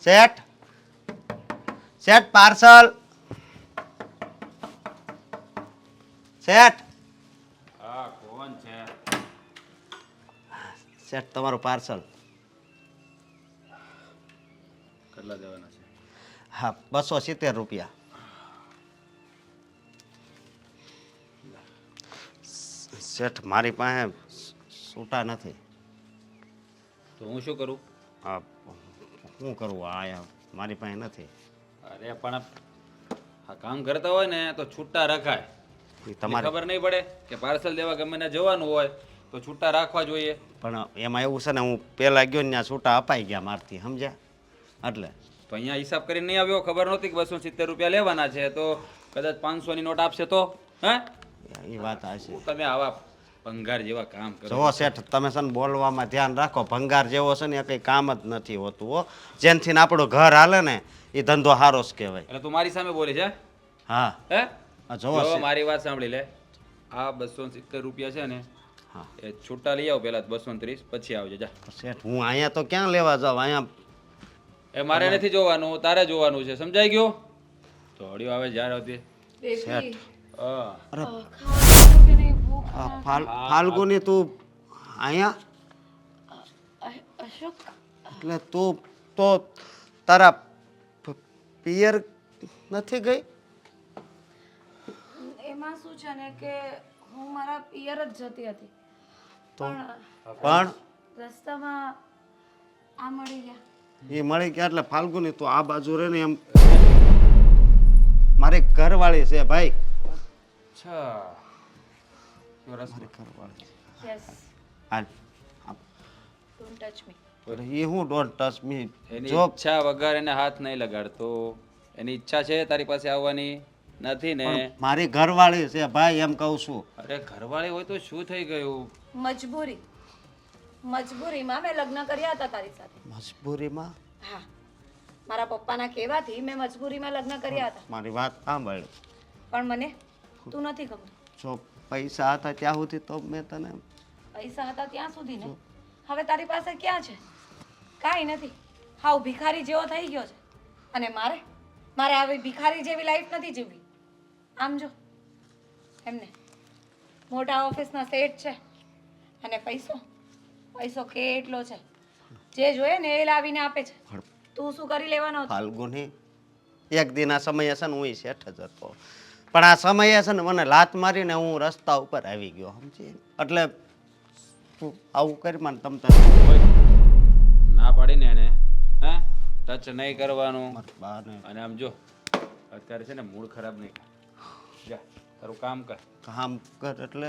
શેઠ શેઠ parcel શેઠ હા કોણ છે? શેઠ તમારું પાર્સલ. કેટલા દેવાના છે? હા 270 રૂપિયા. શેઠ મારી પાસે છૂટા નથી. તો હું શું કરું? હા શું કરવું આ મારી પાસે નથી. અરે પણ આ કામ કરતા હોય ને તો છૂટા રખાય. એ તમારે ખબર નહીં પડે કે પાર્સલ દેવા ગમે ને જવાનું હોય તો છૂટા રાખવા જોઈએ. પણ એમાં એવું છે ને હું પહેલાં ગયો ને ત્યાં છૂટા અપાઈ ગયા મારથી સમજ્યા એટલે. તો અહીંયા હિસાબ કરીને નહીં આવ્યો? ખબર નહોતી કે 270 રૂપિયા લેવાના છે તો કદાચ 500 ની નોટ આપશે તો? હે એ વાત હશે. તમે આવા ભંગાર જેવા કામ કરો. જુઓ શેઠ તમે છે ને બોલવામાં ધ્યાન રાખો. ભંગાર જેવો છે ને એ કંઈ કામ જ નથી હોતું હો. જેનથી ને આપણું ઘર હાલે ને એ ધંધો સારો જ કહેવાય. એટલે તું મારી સામે બોલી છે? હા હે જુઓ જો મારી વાત સાંભળી લે. આ 270 રૂપિયા છે ને હા એ છૂટા લઈ આવ પેલા 230 પછી આવજે જા. શેઠ હું અહીંયા તો ક્યાં લેવા જાઉં? અહીંયા એ મારે નથી જોવાનું, તારે જોવાનું છે. સમજાઈ ગયું? તો હળિયો આવે જ્યારે હતી. શેઠ હા અરે ખાવાનું કે નહીં ભૂખ ફાલ્ગુની તું અહીંયા અશોક એટલે તું તો તારા પિયર નથી ગઈ? એમાં શું છે ને કે હું મારા પિયર જ જતી હતી તો પણ પણ રસ્તામાં આ મળી ગયા. એ મળી ગયા એટલે ફાલ્ગુની તું આ બાજુ રહે ને એમ. મારી ઘરવાળી છે ભાઈ. અચ્છા તો રસ ઘરવાળી યસ હા ડોન્ટ ટચ મી. એ હું ડોન્ટ ટચ મી. એની જો ઈચ્છા વગર એને હાથ નહીં લગાડતો. એની ઈચ્છા છે તારી પાસે આવવાની? નથી ને? મારી ઘરવાળી છે ભાઈ એમ કહું છું. અરે ઘરવાળી હોય તો શું થઈ ગયું? મજબૂરીમાં મેં લગ્ન કર્યા હતા તારી સાથે. મજબૂરીમાં? હા મારા પપ્પાના કહેવાથી મેં મજબૂરીમાં લગ્ન કર્યા હતા. મારી વાત સાંભળ. પણ મને તું નથી ગમતું. જો પૈસા હતા ત્યાં સુધી તો મેં તને પૈસા હતા ત્યાં સુધી ને. હવે તારી પાસે ક્યાં છે? કાંઈ નથી. હાવ ભિખારી જેવો થઈ ગયો છે. અને મારે આવી ભિખારી જેવી લાઈફ નથી જીવવી. આમ જો એમને મોટા ઓફિસના સેટ છે અને પૈસો કેટલો છે. જે જોઈએ ને એ લાવીને આપે છે. તું શું કરી લેવાનો હતો? ફાલ્ગુની એક દિન આ સમયે છે ને હું શેઠ જ હતો. પણ આ સમયે છે ને મને લાત મારીને હું રસ્તા ઉપર આવી ગયો સમજી. એટલે તું આવું કરી મને તમ તારે ના પાડીને એને હે ટચ નહીં કરવાનું. બાને અને આમ જો અત્યારે છે ને મૂડ ખરાબ નહીં કર. જા તારું કામ કર. કામ કર એટલે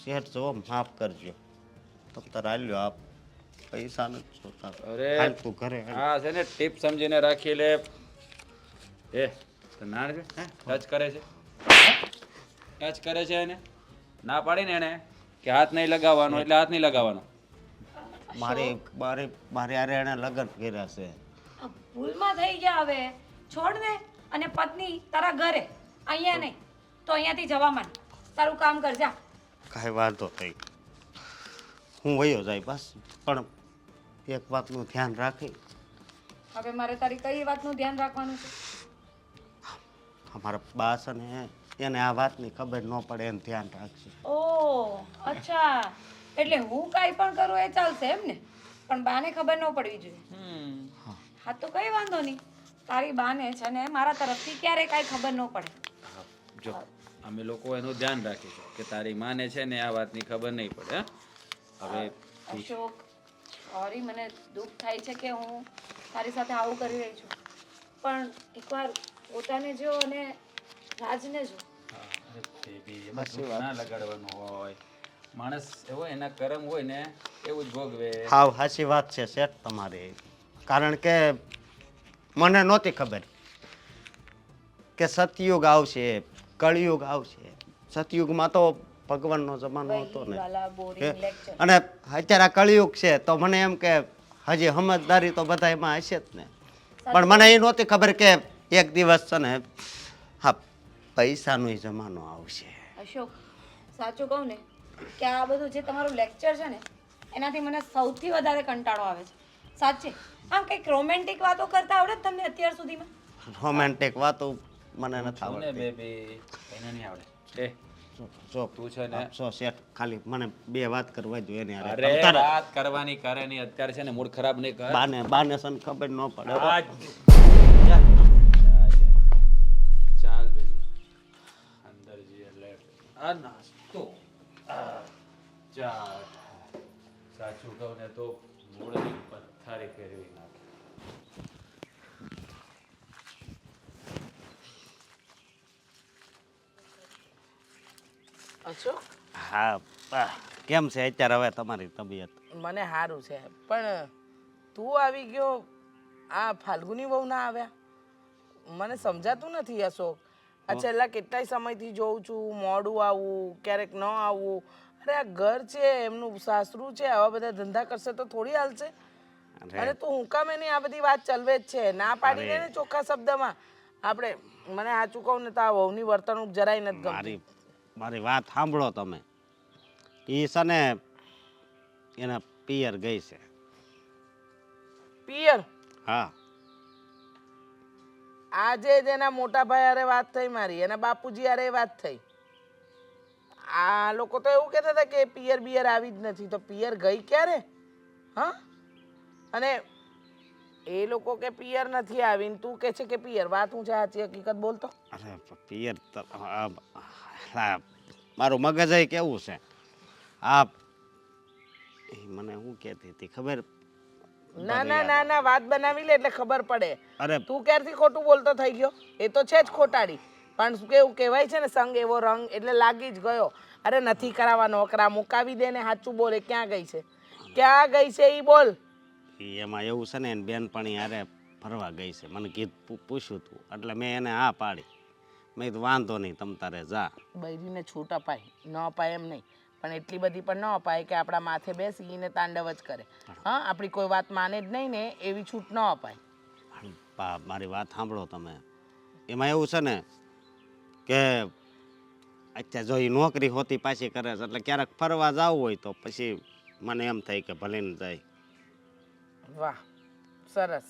શેઠ જો માફ કરજો. તમ તારે હાલ્યો આપ પૈસા નથી જોતા. અરે હાલ તું ઘરે હાલ. હા છે ને ટીપ સમજીને રાખી લે. એ તો ના છે હે ટચ કરે છે એને ના પાડીને એને કે હાથ નહીં લગાવવાનો એટલે હાથ નહીં લગાવવાનો. મારે યારે એને લગ્ન કર્યા છે. આ ભૂલમાં થઈ ગયા. હવે છોડ ને. અને પત્ની તારા ઘરે, અહીંયા નહીં તો અહીંયાથી જવા માંડ. તારું કામ કર જા. કાંઈ વાંધો નહીં હું વયો જાય બસ. પણ એક વાતનું ધ્યાન રાખી. હવે મારે તારી કઈ વાતનું ધ્યાન રાખવાનું છે? અમારા બા છે ને એને આ વાતની ખબર ન પડે એનું ધ્યાન રાખશે. ઓહ અચ્છા, એટલે હું કાંઈ પણ કરું એ ચાલશે એમ ને? પણ બાને ખબર ન પડવી જોઈએ. હા તો કઈ વાંધો નહીં. તારી બાને છે ને મારા તરફથી ક્યારે કાંઈ ખબર ન પડે. જો અમે લોકો એનું ધ્યાન રાખીશું કે તારી માને છે ને આ વાતની ખબર નહીં પડે. હવે અશોક સોરી, મને દુઃખ થાય છે કે હું તારી સાથે આવું કરી રહી છું. પણ એકવાર પોતાને જો અને રાજને જો. ના લગાડવાનું હોય. માણસ એવો એના કર્મ હોય ને એવું જ ભોગવે. હાવ સાચી વાત છે શેઠ તમારી. કારણ કે મને નહોતી ખબર કે સતયુગ આવશે, કળિયુગ આવશે. સતયુગમાં તો ભગવાનનો જમાનો હતો ને વાલા બોરિંગ લેક્ચર. અને અત્યારે આ કળિયુગ છે તો મને એમ કે હજી સમજદારી તો બધા એમાં હશે જ ને. પણ મને એ નહોતી ખબર કે એક દિવસ છે ને હા પૈસાનો જમાનો આવશે. અશોક સાચું કહું ને કે આ બધું જે તમારું લેક્ચર છે ને એનાથી મને સૌથી વધારે કંટાળો આવે છે. સાચે આમ કંઈક રોમેન્ટિક વાતો કરતા આવડે છે તમને અત્યાર સુધીમાં? રોમેન્ટિક વાતો મને નથી છું ને આવડતી. બેબી એને નહીં આવડે એ જો તું છે ને સો શેઠ ખાલી મને બે વાત કરવા દો એની હારે. અરે તમ તારે વાત કરવાની કરે નહીં અત્યારે છે ને મૂડ ખરાબ નહીં કર બાને સન ખબર ન પડે હો. આ ચાલ બેબી અંદર જઈએ લે આ નાસ્તો ચાલ સાચું કહું ને તો મૂળની પથ્થારી ફેરવી નાખે અશોક હા કેમ છે અત્યારે હવે તમારી તબિયત? મને સારું છે પણ તું આવી ગયો આ ફાલ્ગુની વહુ ના આવ્યા મને સમજાતું નથી અશોક આ છેલ્લા કેટલાય સમયથી જોઉં છું મોડું આવું ક્યારેક ન આવું અરે આ ઘર છે એમનું સાસરું છે આવા બધા ધંધા કરશે તો થોડી હાલશે અને તું હું કામ એની આ બધી વાત ચલવે જ છે ના પાડી દે ને ચોખ્ખા શબ્દમાં આપણે મને સાચું કહું ને તો આ વહુની વર્તણૂક જરાય નથી ગમતી મારી વાત સાંભળો તમે. ઈ છે ને એના પિયર ગઈ છે. પિયર હા આજે જ એના મોટા ભાઈ હારે વાત થઈ મારી એના બાપુજી હારે વાત થઈ આ લોકો તો એવું કહેતા હતા કે પિયર બિયર આવી જ નથી તો પિયર ગઈ ક્યારે હા અને એ લોકો કે પિયર નથી આવી ને તું કે છે કે પિયર વાત હું છે સાચી હકીકત બોલતો અરે પિયર મારું મગજ કેવું છે આ મને શું કહેતી હતી ખબર? ના ના ના ના વાત બનાવી લે એટલે ખબર પડે અરે તું ક્યારથી ખોટું બોલતો થઈ ગયો એ તો છે જ ખોટાડી પણ કેવું કહેવાય છે ને સંગ એવો રંગ એટલે લાગી જ ગયો અરે નથી કરાવવા નોકરા મુકાવી દે ને સાચું બોલે ક્યાં ગઈ છે એ બોલ. એમાં એવું છે ને એને બેનપણી હારે ફરવા ગઈ છે મને પૂછ્યું હતું એટલે મેં એને હા પાડી. મેં કીધું વાંધો નહીં તમ તારે જા. બૈરીને છૂટ અપાય ન અપાય એમ નહીં પણ એટલી બધી પણ ન અપાય કે આપણા માથે બેસીને તાંડવ જ કરે હા આપણી કોઈ વાત માને જ નહીં ને એવી છૂટ ન અપાય. મારી વાત સાંભળો તમે. એમાં એવું છે ને કે અત્યારે જો એ નોકરી હોતી પાછી કરે છે એટલે ક્યારેક ફરવા જવું હોય તો પછી મને એમ થાય કે ભલે ને જાય. વાહ સરસ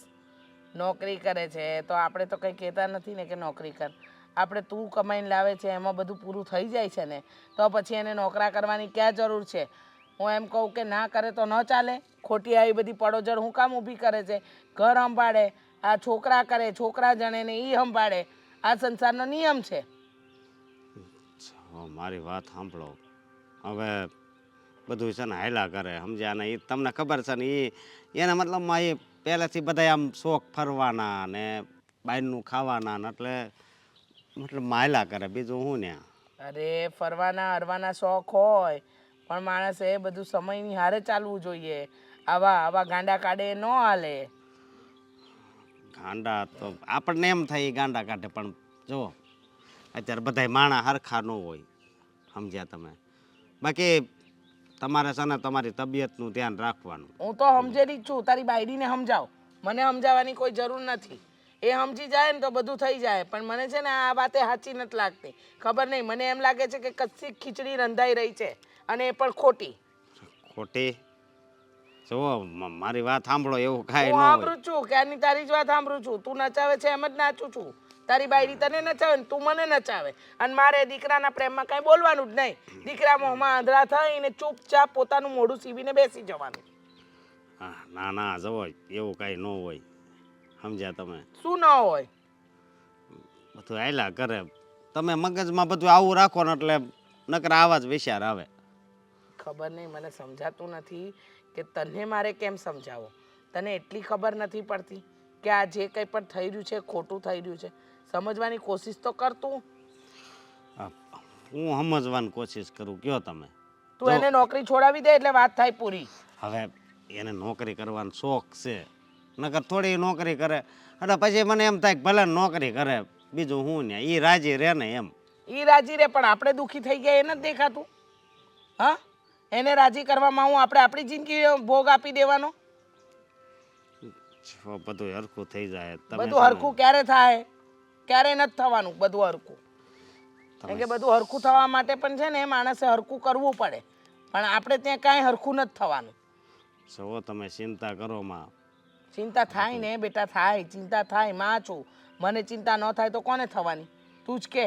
નોકરી કરે છે તો આપણે તો કંઈ કહેતા નથી ને કે નોકરી કર આપણે તું કમાઈને લાવે છે એમાં બધું પૂરું થઈ જાય છે ને તો પછી એને નોકરા કરવાની ક્યાં જરૂર છે? હું એમ કહું કે ના કરે તો ન ચાલે ખોટી આવી બધી પડોજળ હું કામ ઊભી કરે છે ઘર સંભાળે આ છોકરા કરે છોકરા જણે ને એ સંભાળે આ સંસારનો નિયમ છે. મારી વાત સાંભળો હવે બધું છે ને હાયલા કરે સમજ્યા ને એ તમને ખબર છે ને એના મતલબમાં એ પહેલેથી બધા આમ શોખ ફરવાના ને બહારનું ખાવાના ને એટલે મતલબ હાયલા કરે બીજું હું ને. અરે ફરવાના હરવાના શોખ હોય પણ માણસે બધું સમયની હારે ચાલવું જોઈએ આવા ગાંડા કાઢે ન હાલે. ગાંડા તો આપણને એમ થાય એ ગાંડા કાઢે પણ જો અત્યારે બધા માણા હરખા ન હોય સમજ્યા તમે. બાકી તમારે છે ને તમારી તબિયતનું ધ્યાન રાખવાનું. હું તો સમજેલી જ છું તારી બાયડીને સમજાવ મને સમજાવવાની કોઈ જરૂર નથી એ સમજી જાય ને તો બધું થઈ જાય પણ મને છે ને આ વાતે સાચી નથી લાગતી ખબર નહીં મને એમ લાગે છે કે કચ્છી ખીચડી રંધાઈ રહી છે અને એ પણ ખોટી. ખોટી જુઓ મારી વાત સાંભળો એવું કાંઈ હું ન હોય. સાંભળું છું ક્યારની તારી જ વાત સાંભળું છું તું નચાવે છે એમ જ નાચું છું તારી બાયડી તને નચાવે ને તું મને નચાવે અને મારે દીકરાના પ્રેમમાં કાંઈ બોલવાનું જ નહીં દીકરા મોંમાં આંધળા થઈને ચૂપચાપ પોતાનું મોઢું સીવીને બેસી જવાનું. હા ના ના જવો એવું કાંઈ ન હોય સમજ્યા તમે. શું ન હોય? બધું હાયલા કરે તમે મગજમાં બધું આવું રાખો ને એટલે નકર આવા જ વિચાર આવે. ખબર નહીં મને સમજાતું નથી કે તને મારે કેમ સમજાવો તને એટલી ખબર નથી પડતી કે આ જે કંઈ પણ થઈ રહ્યું છે ખોટું થઈ રહ્યું છે સમજવાની કોશિશ તો કર તું. હું સમજવાની કોશિશ કરું કયો તમે. તું એને નોકરી છોડાવી દે એટલે વાત થાય પૂરી. હવે એને નોકરી કરવાનો શોખ છે નકર થોડી નોકરી કરે એટલે પછી મને એમ થાય કે ભલે નોકરી કરે બીજું હું ને એ રાજી રહે ને એમ. એ રાજી રે પણ આપણે દુઃખી થઈ ગયા એ નથી દેખાતું હા એને રાજી કરવામાં હું આપણે આપણી જિંદગી ભોગ આપી દેવાનો. બધું હરખું થઈ જાય. બધું હરખું ક્યારે થાય ક્યારે નથી થવાનું બધું હરખું કેમ કે બધું હરખું થવા માટે પણ છે ને માણસે હરખું કરવું પડે પણ આપણે ત્યાં કાંઈ હરખું નથી થવાનું. જો તમે ચિંતા કરો માં ચિંતા થાય ને બેટા, થાય, ચિંતા થાય. માં છું, મને ચિંતા ન થાય તો કોને થવાની? તું જ કે.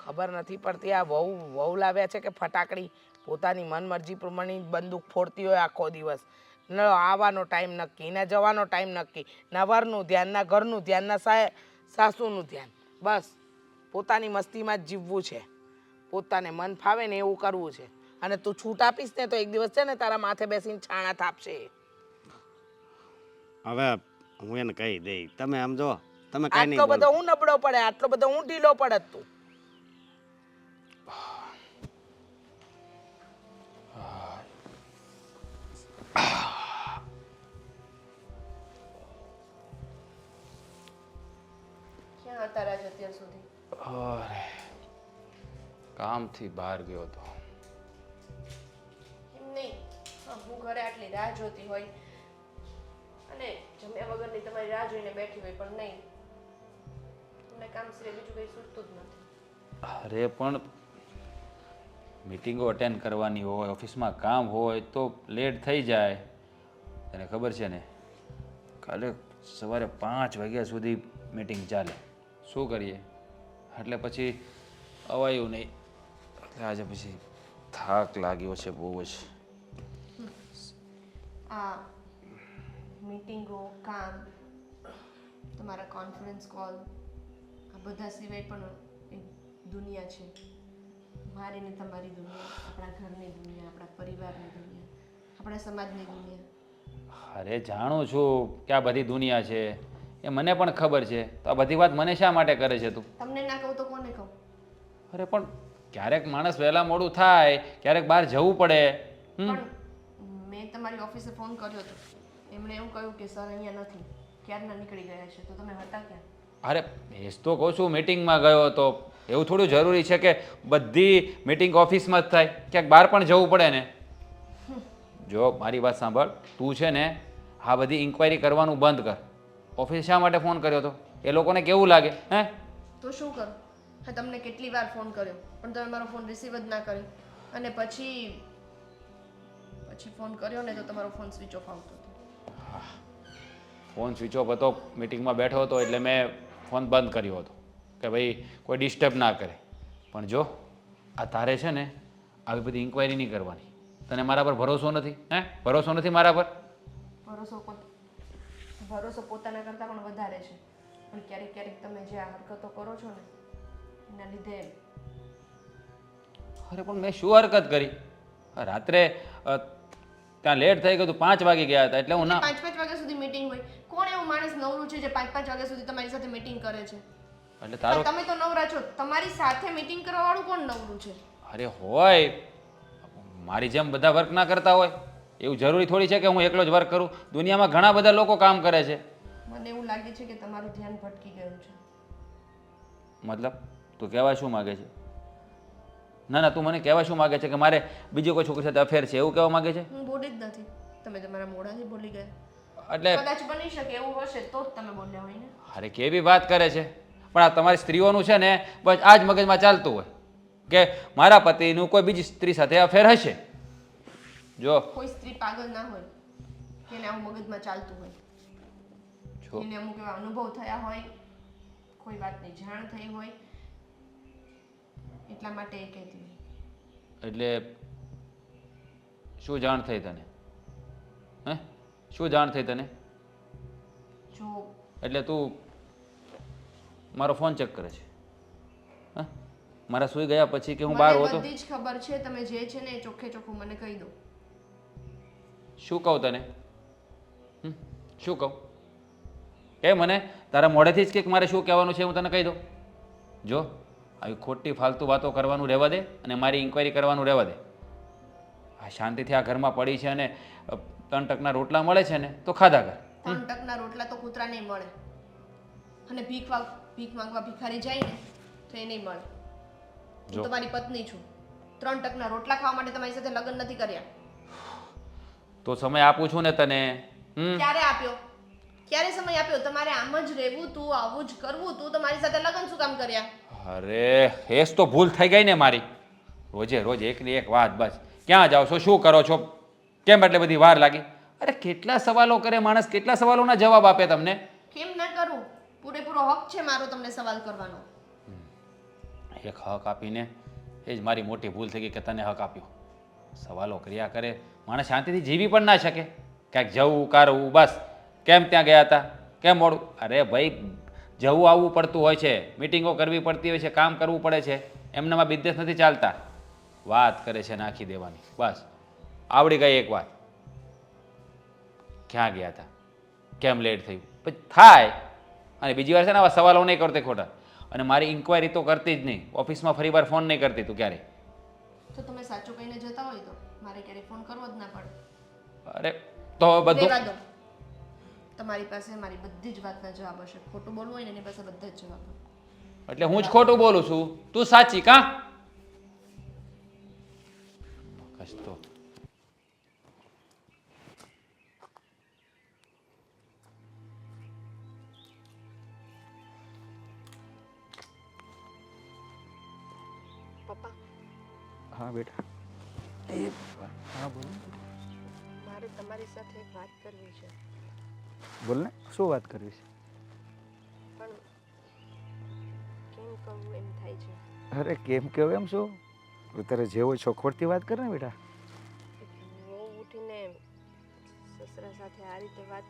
ખબર નથી પડતી આ વહુ લાવ્યા છે કે ફટાકડી પોતાની મનમરજી પ્રમાણે બંદૂક ફોડતી હોય આખો દિવસ. ન આવવાનો ટાઈમ નક્કી, ના જવાનો ટાઈમ નક્કી, ના વરનું ધ્યાન, ના ઘરનું ધ્યાન, ના સાસુનું ધ્યાન. બસ પોતાની મસ્તીમાં જ જીવવું છે, પોતાને મન ફાવે ને એવું કરવું છે. અને તું છૂટ આપીશ ને તો એક દિવસ છે ને તારા માથે બેસીને છાણા થાપશે. હવે હું એને કહી દઈ, તમે સમજો, તમે કઈ નહીં આટલો બોલો. બધો હું નબળો પડે, આટલો બધો હું ઢીલો પડત તું? ક્યાં હતા રાજ અત્યાર સુધી? અરે કામથી બહાર ગયો હતો. એમ નહીં, હું ઘરે આટલી રાહ જોતી હોય અને જમ્યા વગરની તમારી રાહ જોઈને બેઠી હોય, પણ નહીં, તમને કામ સિવાય બીજું કંઈ સૂચતું જ નથી. અરે પણ મીટિંગો અટેન્ડ કરવાની હોય, ઓફિસમાં કામ હોય તો લેટ થઈ જાય. તને ખબર છે ને, કાલે સવારે 5 વાગ્યા સુધી મીટિંગ ચાલે. શું કરીએ? એટલે પછી અવાયું નહીં. એટલે આજે પછી થાક લાગ્યો છે બહુ જ. આ મીટિંગો, કામ, તમારા કોન્ફરન્સ કોલ, આ બધા સિવાય પણ એક દુનિયા છે. મારી ને તમારી દુનિયા, આપણા ઘરની દુનિયા, આપણા પરિવારની દુનિયા, આપણા સમાજની દુનિયા. અરે જાણું છું કે આ બધી દુનિયા છે, એ મને પણ ખબર છે. તો આ બધી વાત મને શા માટે કરે છે તું? તમને ના કહું તો કોને કહું? અરે પણ ક્યારેક માણસ વહેલા મોડું થાય, ક્યારેક બહાર જવું પડે. પણ મેં તમારી ઓફિસે ફોન કર્યો હતો, એમણે એવું કહ્યું કે સર અહીંયા નથી, ક્યારના નીકળી ગયા છે. તો તમે હતા ક્યાં? અરે એ જ તો કહું છું, મિટિંગમાં ગયો હતો. એવું થોડું જરૂરી છે કે બધી મિટિંગ ઓફિસમાં જ થાય? ક્યાંક બહાર પણ જવું પડે ને. જો મારી વાત સાંભળ, તું છે ને આ બધી ઇન્ક્વાયરી કરવાનું બંધ કર. ઓફિસ શા માટે ફોન કર્યો હતો? એ લોકોને કેવું લાગે? હે? તો શું કરું? હા, તમને કેટલી વાર ફોન કર્યો પણ તમે મારો ફોન રિસીવ જ ના કર્યો. અને પછી ફોન કર્યો ને તો તમારો ફોન સ્વિચ ઓફ આવતો હતો. ફોન સ્વિચ ઓફ હતો, મિટિંગમાં બેઠો હતો એટલે મેં ફોન બંધ કર્યો હતો કે ભાઈ કોઈ ડિસ્ટર્બ ના કરે. પણ જો આ તારે છે ને આવી બધી ઇન્ક્વાયરી નહીં કરવાની. તને મારા પર ભરોસો નથી? હે, ભરોસો નથી મારા પર? ભરોસો પોતાના કરતાં પણ વધારે છે. પણ ક્યારેક ક્યારેક તમે જે આ હરકતો કરો છો ને એના લીધે. અરે પણ મેં શું હરકત કરી? રાત્રે ત્યાં લેટ થઈ ગયું, 5 વાગી ગયા હતા એટલે હું ના. 5 વાગ્યા સુધી મીટિંગ હોય. કોણ એવું માણસ નવરું છે જે 5 વાગ્યા સુધી તમારી સાથે મીટિંગ કરે છે? એટલે તારો તમે તો નવરા છો, તમારી સાથે મીટિંગ કરવા વાળું કોણ નવરું છે? અરે હોય, મારી જેમ બધા વર્ક ના કરતા હોય એવું જરૂરી થોડી છે કે હું એકલો જ વર્ક કરું? દુનિયામાં ઘણા બધા લોકો કામ કરે છે. મને એવું લાગે છે કે તમારું ધ્યાન ભટકી ગયું છે. મતલબ તું કહેવા શું માગે છે? ના ના, તું મને કહેવા શું માગે છે કે મારે બીજી કોઈ છોકરી સાથે અફેર છે એવું કહેવા માગે છે? હું બોલી જ નથી, તમે તમારા મોઢાથી બોલી ગયા. એટલે કદાચ બની શકે એવું હશે તો જ તમે બોલ્યા હોય ને. અરે કેવી વાત કરે છે! પણ આ તમારી સ્ત્રીઓનું છે ને બસ આ જ મગજમાં ચાલતું હોય કે મારા પતિનું કોઈ બીજી સ્ત્રી સાથે અફેર હશે. જો કોઈ સ્ત્રી પાગલ ના હોય કે એને આવું મગજમાં ચાલતું હોય. જો એને અમુક એવા અનુભવ થયા હોય, કોઈ વાતની જાણ થઈ હોય, એટલા માટે એ કહેતી હોય. એટલે શું જાણ થઈ તને? હે, શું જાણ થઈ તને? જો એટલે તું મારો ફોન ચેક કરે છે? હા, મારા સૂઈ ગયા પછી કે હું બહાર મને હોતો? બધી જ ખબર છે, તમે જે છે ને એ ચોખ્ખે ચોખ્ખું મને કહી દો. શું કહું તને? શું કહું? એ મને તારા મોઢેથી જ કે મારે શું કહેવાનું છે હું તને કહી દઉં. જો આવી ખોટી ફાલતુ વાતો કરવાનું રહેવા દે અને મારી ઇન્ક્વાયરી કરવાનું રહેવા દે. આ શાંતિથી આ ઘરમાં પડી છે અને 3 ટકના રોટલા મળે છે ને તો ખાધા કર. 3 ટકના રોટલા તો કૂતરાને મળે અને ભીખ માંગવા ભિખારી જાય ને તો એ નહીં મળે. હું તમારી પત્ની છું. 3 ટકના રોટલા ખાવા માટે તમારી સાથે લગ્ન નથી કર્યા. તો સમય આપું છું ને તને. ક્યારે આપ્યો? ક્યારે સમય આપ્યો? તમારે આમ જ રહેવું તું, આવું જ કરવું તું, તમારી સાથે લગ્ન શું કામ કર્યા? અરે હેસ તો ભૂલ થઈ ગઈ ને મારી. રોજે રોજ એકની એક વાત. બસ ક્યાં જાઓ છો? શું કરો છો? કેમ એટલે બધી વાર લાગી? અરે કેટલા સવાલો કરે માણસ, કેટલા સવાલોના જવાબ આપે તમને. કેમ ન કરું? પૂરેપૂરો હક છે મારો તમને સવાલ કરવાનો. એક હક આપીને એ જ મારી મોટી ભૂલ થઈ ગઈ કે તને હક આપ્યો. સવાલો કર્યા કરે, માણસ શાંતિથી જીવી પણ ના શકે. ક્યાંક જવું કારવું, બસ કેમ ત્યાં ગયા હતા, કેમ મોડું. અરે ભાઈ, જવું આવવું પડતું હોય છે, મિટિંગો કરવી પડતી હોય છે, કામ કરવું પડે છે. એમનામાં બિઝનેસ નથી ચાલતા. વાત કરે છે નાખી દેવાની, બસ આવડી ગઈ એક વાત. ક્યાં ગયા હતા, કેમ લેટ થયું, પછી થાય. અને બીજી વાર છે ને આવા સવાલો નહીં કરતે ખોટા. અને મારી ઇન્ક્વાયરી તો કરતી જ નહીં, ઓફિસમાં ફરી વાર ફોન નહીં કરતી તું ક્યારે. તો તમે સાચું કહીને જતા હોય તો મારે ક્યારેય ફોન કરવો જ ના પડે. અરે તો હવે રહેવા બધું દો. તમારી પાસે મારી બધી જ વાતના જવાબ હશે. ખોટું બોલવું હોય ને એની પાસે બધા જ જવાબ હોય. એટલે હું જ ખોટું બોલું છું, તું સાચી કાં? કશ તો પપ્પા, હા બેટા. હા બોલ. મારે તમારી સાથે એક વાત કરવી છે, બોલ ને, શું વાત કરવી છે? પણ કેમ કહું એમ થાય છે. અરે કેમ કેવું એમ શું? તું તારે જેવો ચોખવટથી વાત કર ને બેટા. વહુ ઉઠીને સસરા સાથે આ રીતે વાત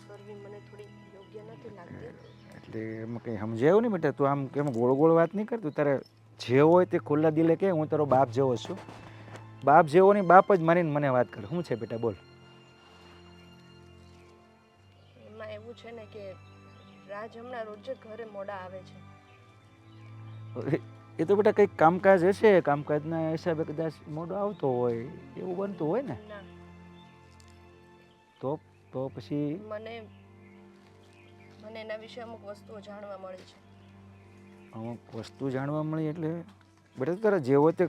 કરવી મને થોડી યોગ્ય નથી લાગતી. એટલે એમાં કંઈ સમજાયું નહીં બેટા. તું આમ કેમ ગોળ ગોળ વાત નહીં કર. તું તારે જે હોય તે ખુલ્લા દિલે કે હું તારો બાપ જેવો છું. બાપ જેવો નહીં, બાપ જ માનીને મને વાત કર. શું છે બેટા, બોલ. એમાં એવું છે ને કે રાજ હમણાં રોજ જ ઘરે મોડા આવે છે. એ તો બેટા કંઈક કામકાજ હશે, કામકાજના હિસાબે કદાચ મોડો આવતો હોય, એવું બનતું હોય ને. ના, તો પછી મને એના વિશે અમુક વસ્તુઓ જાણવા મળી છે. અમુક વસ્તુ જાણવા મળી એટલે બેટા તું તારા જેવો તે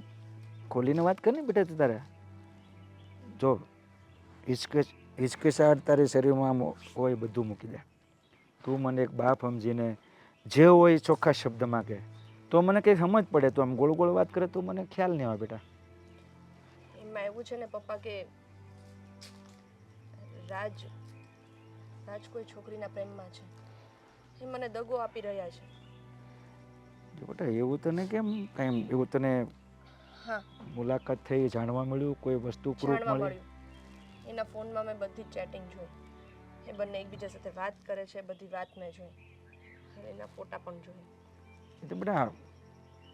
ખોલીને વાત કર ને બેટા. તું તારે જો હિચકિચાટ તારી શરીરમાં આમ હોય બધું મૂકી દે. તું મને એક બાપ સમજીને જે હોય એ ચોખ્ખા શબ્દમાં કહે તો મને કંઈ સમજ પડે. તો આમ ગોળ ગોળ વાત કરે તો મને ખ્યાલ નહીં આવે બેટા. એમાં એવું છે ને પપ્પા કે રાજ કોઈ છોકરીના પ્રેમમાં છે. એ મને દગો આપી રહ્યા છે. જો બેટા એવું તને કેમ કાંઈ એવું તને હા, મુલાકાત થઈ, જાણવા મળ્યું, કોઈ વસ્તુ પ્રૂફ જાણવા મળી? મળ્યું. એના ફોનમાં મેં બધી જ ચેટિંગ જોઈ. એ બંને એકબીજા સાથે વાત કરે છે, બધી વાત મેં જોઈ. અને એના ફોટા પણ જોઈ. એ તો બેટા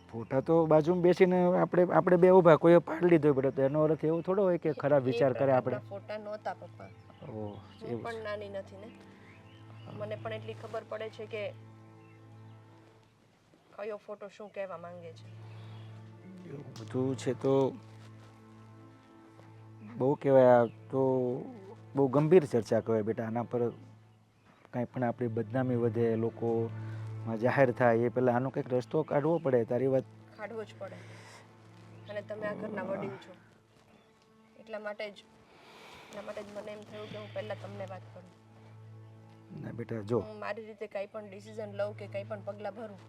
ફોટા તો બાજુમાં બેસીને આપણે બે ઊભા કોઈએ પાડી લીધો બેટા. તો એનો અર્થ એવો થોડો હોય કે ખરાબ વિચાર કરે આપણે. ફોટા નહોતા પપ્પા. ઓહ હું એવું પણ નાની નથી ને. મને પણ એટલી ખબર પડે છે કે કયો ફોટો શું કહેવા માંગે છે. એવું બધું છે તો બહુ કહેવાય. આ તો બહુ ગંભીર ચર્ચા કહેવાય બેટા. આના પર કાંઈ પણ આપણી બદનામી વધે, લોકોમાં જાહેર થાય એ પહેલાં આનો કંઈક રસ્તો કાઢવો પડે. તારી વાત કાઢવું જ પડે. અને તમે આ ઘરના વડીલ છો એટલા માટે જ મને એમ થયું કે હું પહેલાં તમને વાત કરું. ના બેટા જો હું મારી રીતે કંઈ પણ ડિસિઝન લઉં કે કંઈ પણ પગલાં ભરું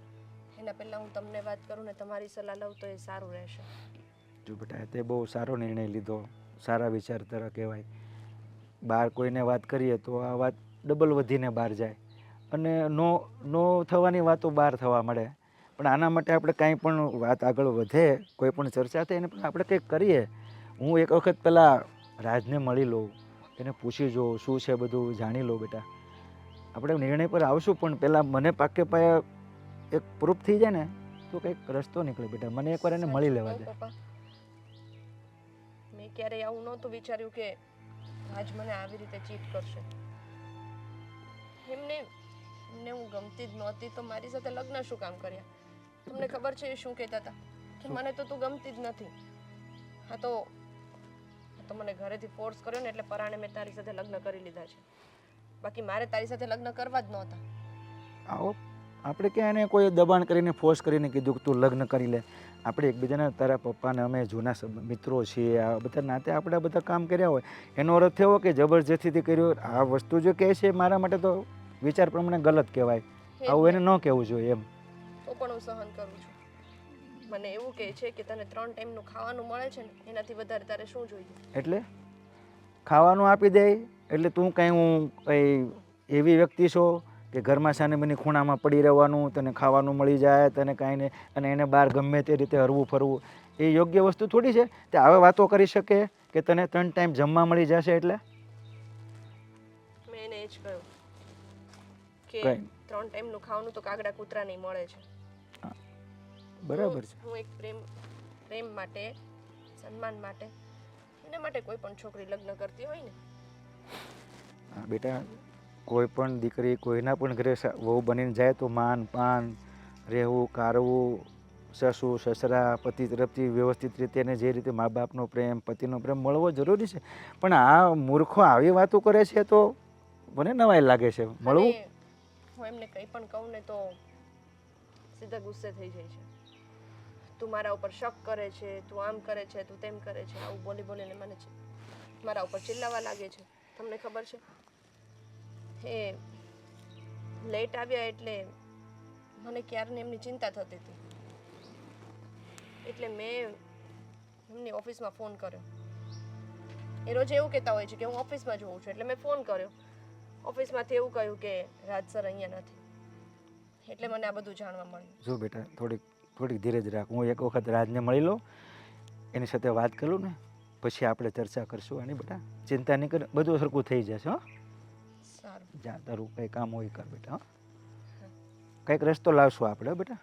એના પહેલાં હું તમને વાત કરું ને તમારી સલાહ લઉં તો એ સારું રહેશે. જો બેટા તે બહુ સારો નિર્ણય લીધો, સારા વિચાર તારા કહેવાય. બહાર કોઈને વાત કરીએ તો આ વાત ડબલ વધીને બહાર જાય અને નો થવાની વાતો બહાર થવા મળે. પણ આના માટે આપણે કાંઈ પણ વાત આગળ વધે, કોઈ પણ ચર્ચા થાય એને પણ આપણે કંઈક કરીએ. હું એક વખત પહેલાં રાજને મળી લઉં, એને પૂછી જોઉં શું છે બધું જાણી લઉં બેટા. આપણે નિર્ણય પર આવશું પણ પહેલાં મને પાકે પાયા એક પ્રૂફ થઈ જાય ને તો કંઈક રસ્તો નીકળે બેટા. મને એકવાર એને મળી લેવા દે. પપ્પા, મેં ક્યારેય આવું નહોતું વિચાર્યું કે રાજ મને આવી રીતે ચીટ કરશે. એમને હું ગમતી જ નહોતી તો મારી સાથે લગ્ન શું કામ કર્યા? તમને ખબર છે એ શું કહેતા હતા કે મને તો તું ગમતી જ નથી. હા તો મને ઘરેથી ફોર્સ કર્યો ને એટલે પરાણે મેં તારી સાથે લગ્ન કરી લીધા છે. બાકી મારે તારી સાથે લગ્ન કરવા જ નહોતા. આવો આપણે ક્યાં એને કોઈ દબાણ કરીને ફોર્સ કરીને કીધું કે તું લગ્ન કરી લે. આપણે એકબીજાના તારા પપ્પાને અમે જૂના મિત્રો છીએ. આ બધા નાતે આપણે બધા કામ કર્યા હોય એનો અર્થ થયો કે જબરજસ્તીથી કર્યો. આ વસ્તુ જો કહે છે મારા માટે તો વિચાર પ્રમાણે ગલત કહેવાય. આવું એને ન કહેવું જોઈએ એમ. તો પણ હું સહન કરું છું. મને એવું કહે છે કે તને 3 ટાઈમનું ખાવાનું મળે છે ને એનાથી વધારે તારે શું જોઈએ? એટલે ખાવાનું આપી દે એટલે તું કંઈ હું કંઈ એવી વ્યક્તિ છો કે ઘરમાં સાને બની ખૂણામાં પડી રહેવાનું, તને ખાવાનું મળી જાય, તને કાંઈ નહીં, અને એને બહાર ગમે તે રીતે હરવું ફરવું એ યોગ્ય વસ્તુ થોડી છે. તે આવે વાતો કરી શકે કે તને 3 ટાઈમ જમવા મળી જશે એટલે મેં એને એ જ કહ્યું કે કંઈ 3 ટાઈમનું ખાવાનું તો કાગડા કૂતરાને મળે છે. બરાબર છે. હું એક પ્રેમ માટે, સન્માન માટે, એના માટે કોઈ પણ છોકરી લગ્ન કરતી હોય ને. હા બેટા, કોઈ પણ દીકરી કોઈના પણ ઘરે વહુ બનીને જાય તો માન પાન રહેવું, કારવું, સસુ સસરા પતિ તરફથી વ્યવસ્થિત રીતે એને જે રીતે મા બાપનો પ્રેમ, પતિનો પ્રેમ મળવો જરૂરી છે. પણ આ મૂર્ખો આવી વાતો કરે છે તો મને નવાઈ લાગે છે. મળવું અને હું એમને કંઈ પણ કહું ને તો સીધા ગુસ્સે થઈ જાય છે. તું મારા ઉપર શક કરે છે, તું આમ કરે છે, તું તેમ કરે છે, આવું બોલી બોલીને મને મારા ઉપર ચિલ્લાવા લાગે છે. તમને ખબર છે એ લેટ આવ્યા એટલે મને ક્યારની એમની ચિંતા થતી હતી. એટલે મેં એમની ઓફિસમાં ફોન કર્યો. એ રોજ એવું કહેતા હોય છે કે હું ઓફિસમાં જ હોઉં છું, એટલે મેં ફોન કર્યો. ઓફિસમાંથી એવું કહ્યું કે રાજ સર અહીંયા નથી. એટલે મને આ બધું જાણવા મળ્યું. જો બેટા, થોડીક ધીરજ રાખ. હું એક વખત રાજને મળી લઉં, એની સાથે વાત કરું ને પછી આપણે ચર્ચા કરશું. આની બેટા ચિંતા નહીં કર, બધું સરખું થઈ જશે. હો, સારું. જા તારું કંઈ કામ હોય કર બેટા. હા, કંઈક રસ્તો લાવશું આપણે બેટા.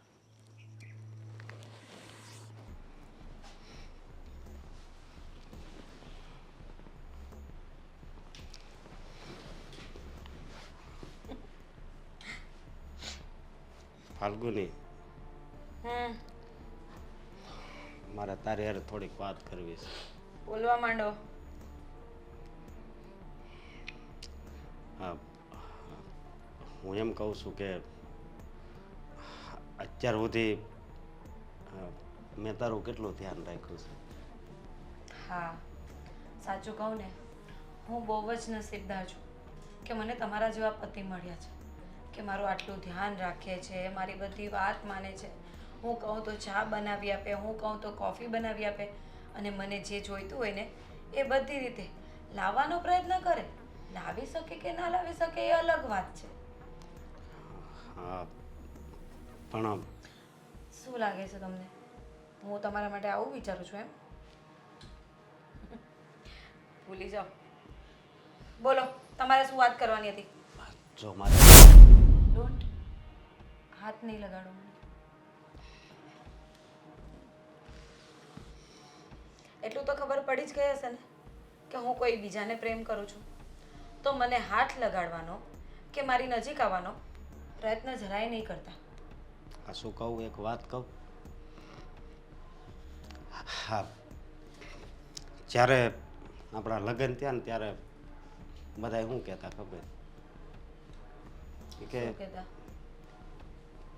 ફાલ્ગુની, હમ મારે તારી હારે થોડીક વાત કરવી છે. બોલવા માંડો. હા, હું એમ કહું છું કે અત્યાર સુધી મેં તારું કેટલું ધ્યાન રાખ્યું છે. હા, સાચું કહું ને, હું બહુ જ નસીબદાર છું કે મને તમારા જેવા પતિ મળ્યા છે, કે મારું આટલું ધ્યાન રાખે છે, મારી બધી વાત માને છે. હું કહું તો ચા બનાવી આપે, હું કહું તો કોફી બનાવી આપે, અને મને જે જોઈતું હોય ને એ બધી રીતે લાવવાનો પ્રયત્ન કરે. લાવી શકે કે ના લાવી શકે એ અલગ વાત છે. હા, પણ શું લાગે છે તમને? હું તમારા માટે આવું વિચારું છું એમ? ભૂલી જાઓ. બોલો, તમારે શું વાત કરવાની હતી? જો મારે ડોન્ટ, હાથ નહીં લગાડો મને. એટલું તો ખબર પડી જ ગઈ હશે ને કે હું કોઈ બીજાને પ્રેમ કરું છું, તો મને હાથ લગાડવાનો કે મારી નજીક આવવાનો પ્રયત્ન જરાય નહીં કરતા. આ શું કહું, એક વાત કહું. હા, જ્યારે આપણા લગ્ન થયા ને ત્યારે બધાય શું કહેતા ખબર કે શું કહેતા?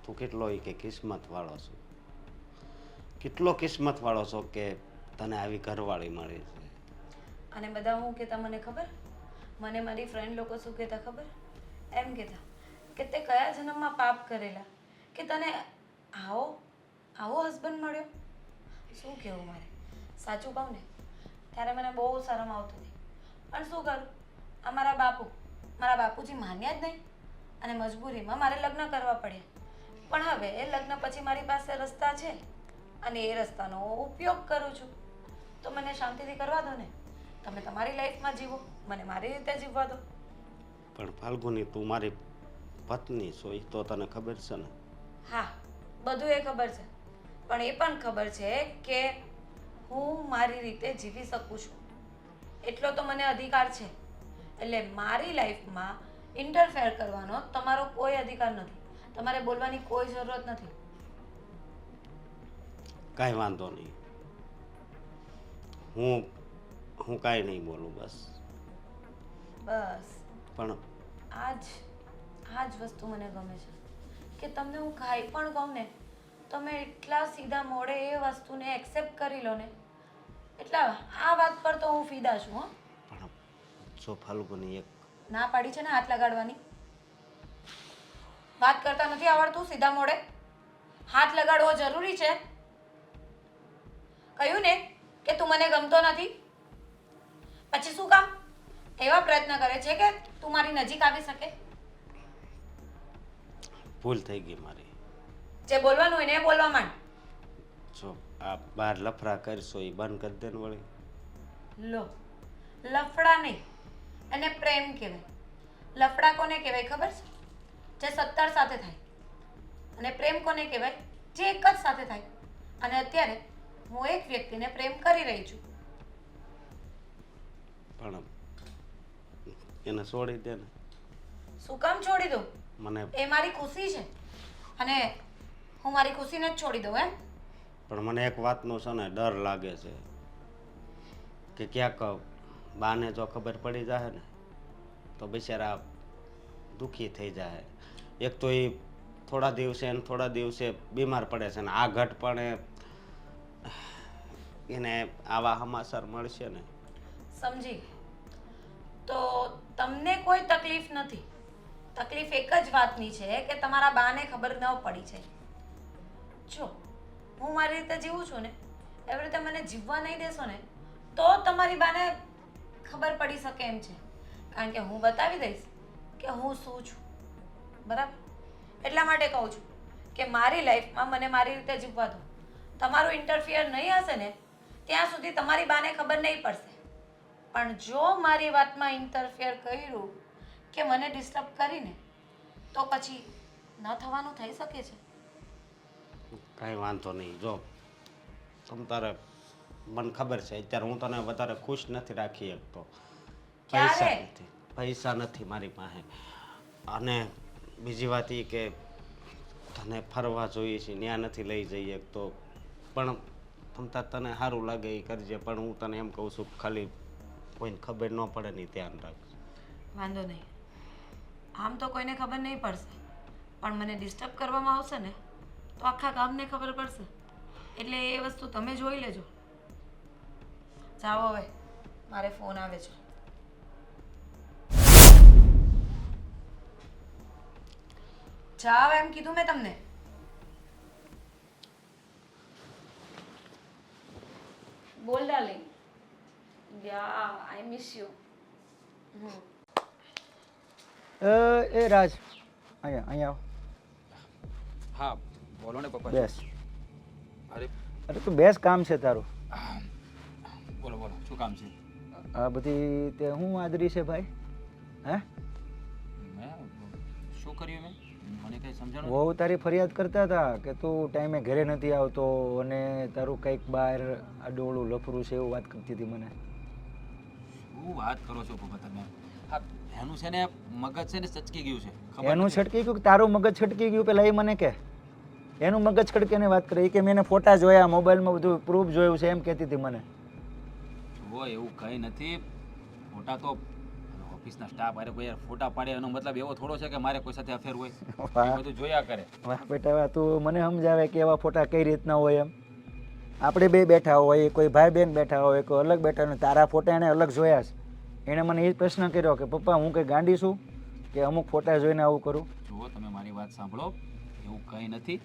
તું કેટલો કે કિસ્મત વાળો છો, કેટલો કિસ્મત વાળો છો કે તને આવી ઘરવાળી મળી છે. અને બધા હું કહેતા મને ખબર? મને મારી ફ્રેન્ડ લોકો શું કહેતા ખબર? એમ કહેતા કે તે કયા જન્મમાં પાપ કરેલા કે તને આવો હસબન્ડ મળ્યો. શું કહેવું મારે? સાચું કહું ને, ત્યારે મને બહુ શરમ આવતી હતી, પણ શું કરું, મારા બાપુજી માન્યા જ નહીં, અને મજબૂરીમાં મારે લગ્ન કરવા પડ્યા. પણ હવે એ લગ્ન પછી મારી પાસે રસ્તા છે, અને એ રસ્તાનો ઉપયોગ કરું છું. તો મને શાંતિથી કરવા દો ને. તમે તમારી લાઈફમાં જીવો, મને મારી રીતે જીવવા દો. પણ ફાલ્ગુની, તું મારી પત્ની છો એ તો તને ખબર છે ને? હા, બધું એ ખબર છે, પણ એ પણ ખબર છે કે હું મારી રીતે જીવી શકું છું, એટલો તો મને અધિકાર છે. એટલે મારી લાઈફમાં ઇન્ટરફેર કરવાનો તમારો કોઈ અધિકાર નથી. તમારે બોલવાની કોઈ જરૂરત નથી. કાંઈ વાંધો નહીં, હું કાંઈ નહીં બોલું. બસ પણ આ જ વસ્તુ મને ગમે છે કે તમને હું કાંઈ પણ કહું ને, તમે એટલા સીધા મોઢે એ વસ્તુને એક્સેપ્ટ કરી લો ને, એટલે આ વાત પર તો હું ફિદા છું. હો, પણ જો ફાલ્ગુની, એક ના પાડી છે ને હાથ લગાડવાની. વાત કરતા નથી આવડતું સીધા મોઢે? હાથ લગાડવો જરૂરી છે. કહ્યું ને કે તું મને ગમતો નથી, પછી શું કામ એવા પ્રયત્ન કરે છે કે તું મારી નજીક આવી શકે. ભૂલ થઈ ગઈ મારી. જે બોલવાનું હોય ને એ બોલવા માંડ. જો આ બહાર લફરા કરશો એ બંધ કરી દે ને વળી. લો, લફડા નહીં, એને પ્રેમ કહેવાય. લફડા કોને કહેવાય ખબર છે? જે 17 સાથે થાય. અને પ્રેમ કોને કહેવાય? જે એક જ સાથે થાય. અને અત્યારે હું એક વ્યક્તિને પ્રેમ કરી રહી છું. પણ એને છોડી દે ને. શું કામ છોડી દઉં? મને એ મારી ખુશી છે અને હું મારી ખુશીને જ છોડી દઉં એમ? પણ મને એક વાતનો છે ને ડર લાગે છે કે ક્યાંક બાને જો ખબર પડી જાય ને તો બિચારા દુઃખી થઈ જાય. એક તો એ થોડા દિવસે બીમાર પડે છે ને આ ઘટપણે એને આવા સમાચાર મળશે ને. સમજી. તો તમને કોઈ તકલીફ નથી. તકલીફ એક જ વાતની છે કે તમારા બાને ખબર ન પડી છે. જો હું મારી રીતે જીવું છું ને એવી રીતે મને જીવવા નહીં દેશો ને તો તમારી બાને ખબર પડી શકે એમ છે. કારણ કે હું બતાવી દઈશ કે હું શું છું. બરાબર? એટલા માટે કહું છું કે મારી લાઈફમાં મને મારી રીતે જીવવા દો. તમારું ઇન્ટરફિયર નહીં હશે ને ત્યાં સુધી તમારી બાને ખબર નહીં પડશે. પણ જો મારી વાતમાં ઇન્ટરફિયર કર્યું કે મને ડિસ્ટર્બ કરીને તો પછી ન થવાનું થઈ શકે છે. કાંઈ વાંધો નહીં. જો તમ તારે મને ખબર છે અત્યારે હું તને વધારે ખુશ નથી રાખી શકતો. ક્યારે? પૈસા નથી મારી પાસે. અને બીજી વાત એ કે તને ફરવા જોઈએ છે ત્યાં નથી લઈ જઈએ તો પણ તમતા તને સારું લાગે એ કરજે. પણ હું તને એમ કહું છું ખાલી કોઈને ખબર ન પડે નહીં ધ્યાન રાખ. વાંધો નહીં. આમ તો કોઈને ખબર નહીં પડશે પણ મને ડિસ્ટર્બ કરવામાં આવશે ને તો આખા ગામને ખબર પડશે. એટલે એ વસ્તુ તમે જોઈ લેજો. જાઓ હવે, મારે ફોન આવે છે. જાઓ એમ કીધું મેં તમને. બોલ darling. Yeah I miss you. એ રાજ અહીંયા આવ. હા બોલો ને પપ્પા. બેસ. અરે અરે તું બેસ, કામ છે તારું. બોલો બોલો, શું કામ છે? આ બધી તે હું આદરી છે ભાઈ? હે? મેં શું કર્યું? મને કંઈ સમજાણું? વહુ તારી ફરિયાદ કરતા હતા કે તું ટાઈમે ઘરે નથી આવતો અને તારું કંઈક બહાર આડોળું લફરું છે એવું વાત કરતી હતી મને. શું વાત કરો છો પપ્પા તમે? હા એનું છે ને મગજ છે ને સચકી ગયું છે. ખબર એનું નથી. છટકી ગયું કે તારું મગજ છટકી ગયું? પેલા એ મને કે એનું મગજ છટકીને વાત કરી કે મેં એને ફોટા જોયા, મોબાઈલમાં બધું પ્રૂફ જોયું છે એમ કહેતી હતી મને. જુઓ એવું કંઈ નથી. ફોટા તો ઓફિસના સ્ટાફ અરે કોઈ યાર ફોટા પાડે એનો મતલબ એવો થોડો છે કે મારે કોઈ સાથે અફેર હોય. વાહ. એ બધું જોયા કરે. વાહ બેટા વાહ, તું મને સમજાવે કે એવા ફોટા કઈ રીતના હોય એમ. આપણે બે બેઠા હોય, કોઈ ભાઈ બહેન બેઠા હોય, કોઈ અલગ બેઠા હોય, તારા ફોટા એને અલગ જોયા છે. એણે મને એ જ પ્રશ્ન કર્યો કે પપ્પા હું કંઈ ગાંડી છું કે અમુક ફોટા જોઈને આવું કરું? જુઓ તમે મારી વાત સાંભળો, એવું કંઈ નથી.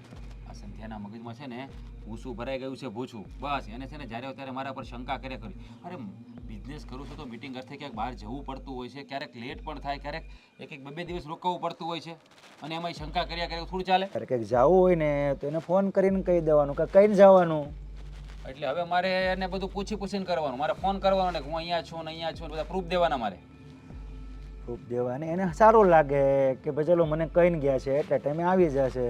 આ સંધ્યાના મગજમાં છે ને ભૂસું ભરાઈ ગયું છે, ભૂસું. બસ એને છે ને જ્યારે ત્યારે મારા પર શંકા કરે કરી. અરે બિઝનેસ કરું છું તો મિટિંગ અર્થે ક્યાંક બહાર જવું પડતું હોય છે, ક્યારેક લેટ પણ થાય, ક્યારેક એક બે દિવસ રોકાવું પડતું હોય છે અને એમાં શંકા કર્યા કરે થોડું ચાલે? ત્યારે કંઈક જવું હોય ને તો એને ફોન કરીને કહી દેવાનું કે કઈને જવાનું. એટલે હવે મારે એને બધું પૂછીને કરવાનું, મારે ફોન કરવાનો ને હું અહીંયા છું ને અહીંયા છું ને બધા પ્રૂફ દેવાના મારે. પ્રૂફ દેવાને એને સારું લાગે કે ભાઈ ચલો મને કહીને ગયા છે એટલે ટાઈમે આવી જશે.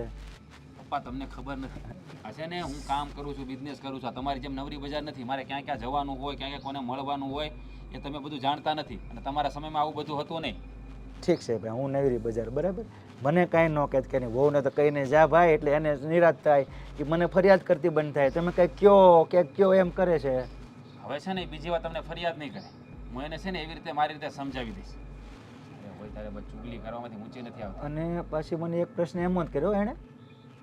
પપ્પા તમને ખબર નથી, આ છે ને હું કામ કરું છું, બિઝનેસ કરું છું. આ તમારી જેમ નવરી બજાર નથી. મારે ક્યાં ક્યાં જવાનું હોય, ક્યાં ક્યાં કોને મળવાનું હોય એ તમે બધું જાણતા નથી અને તમારા સમયમાં આવું બધું હતું નહીં. ઠીક છે ભાઈ, હું નવરી બજાર બરાબર. મને કાંઈ ન કહેત કે નહીં વહુને તો કહીને જા ભાઈ, એટલે એને નિરાશ થાય કે મને ફરિયાદ કરતી બંધ થાય. તમે કંઈક કયો એમ કરે છે. હવે છે ને બીજી વાર તમને ફરિયાદ નહીં કરે. હું એને છે ને એવી રીતે મારી રીતે સમજાવી દઈશ. અરે હોય તારે બસ ચુગલી કરવામાંથી ઊંચી નથી આવતી. અને પાછી મને એક પ્રશ્ન એમ જ કર્યો એણે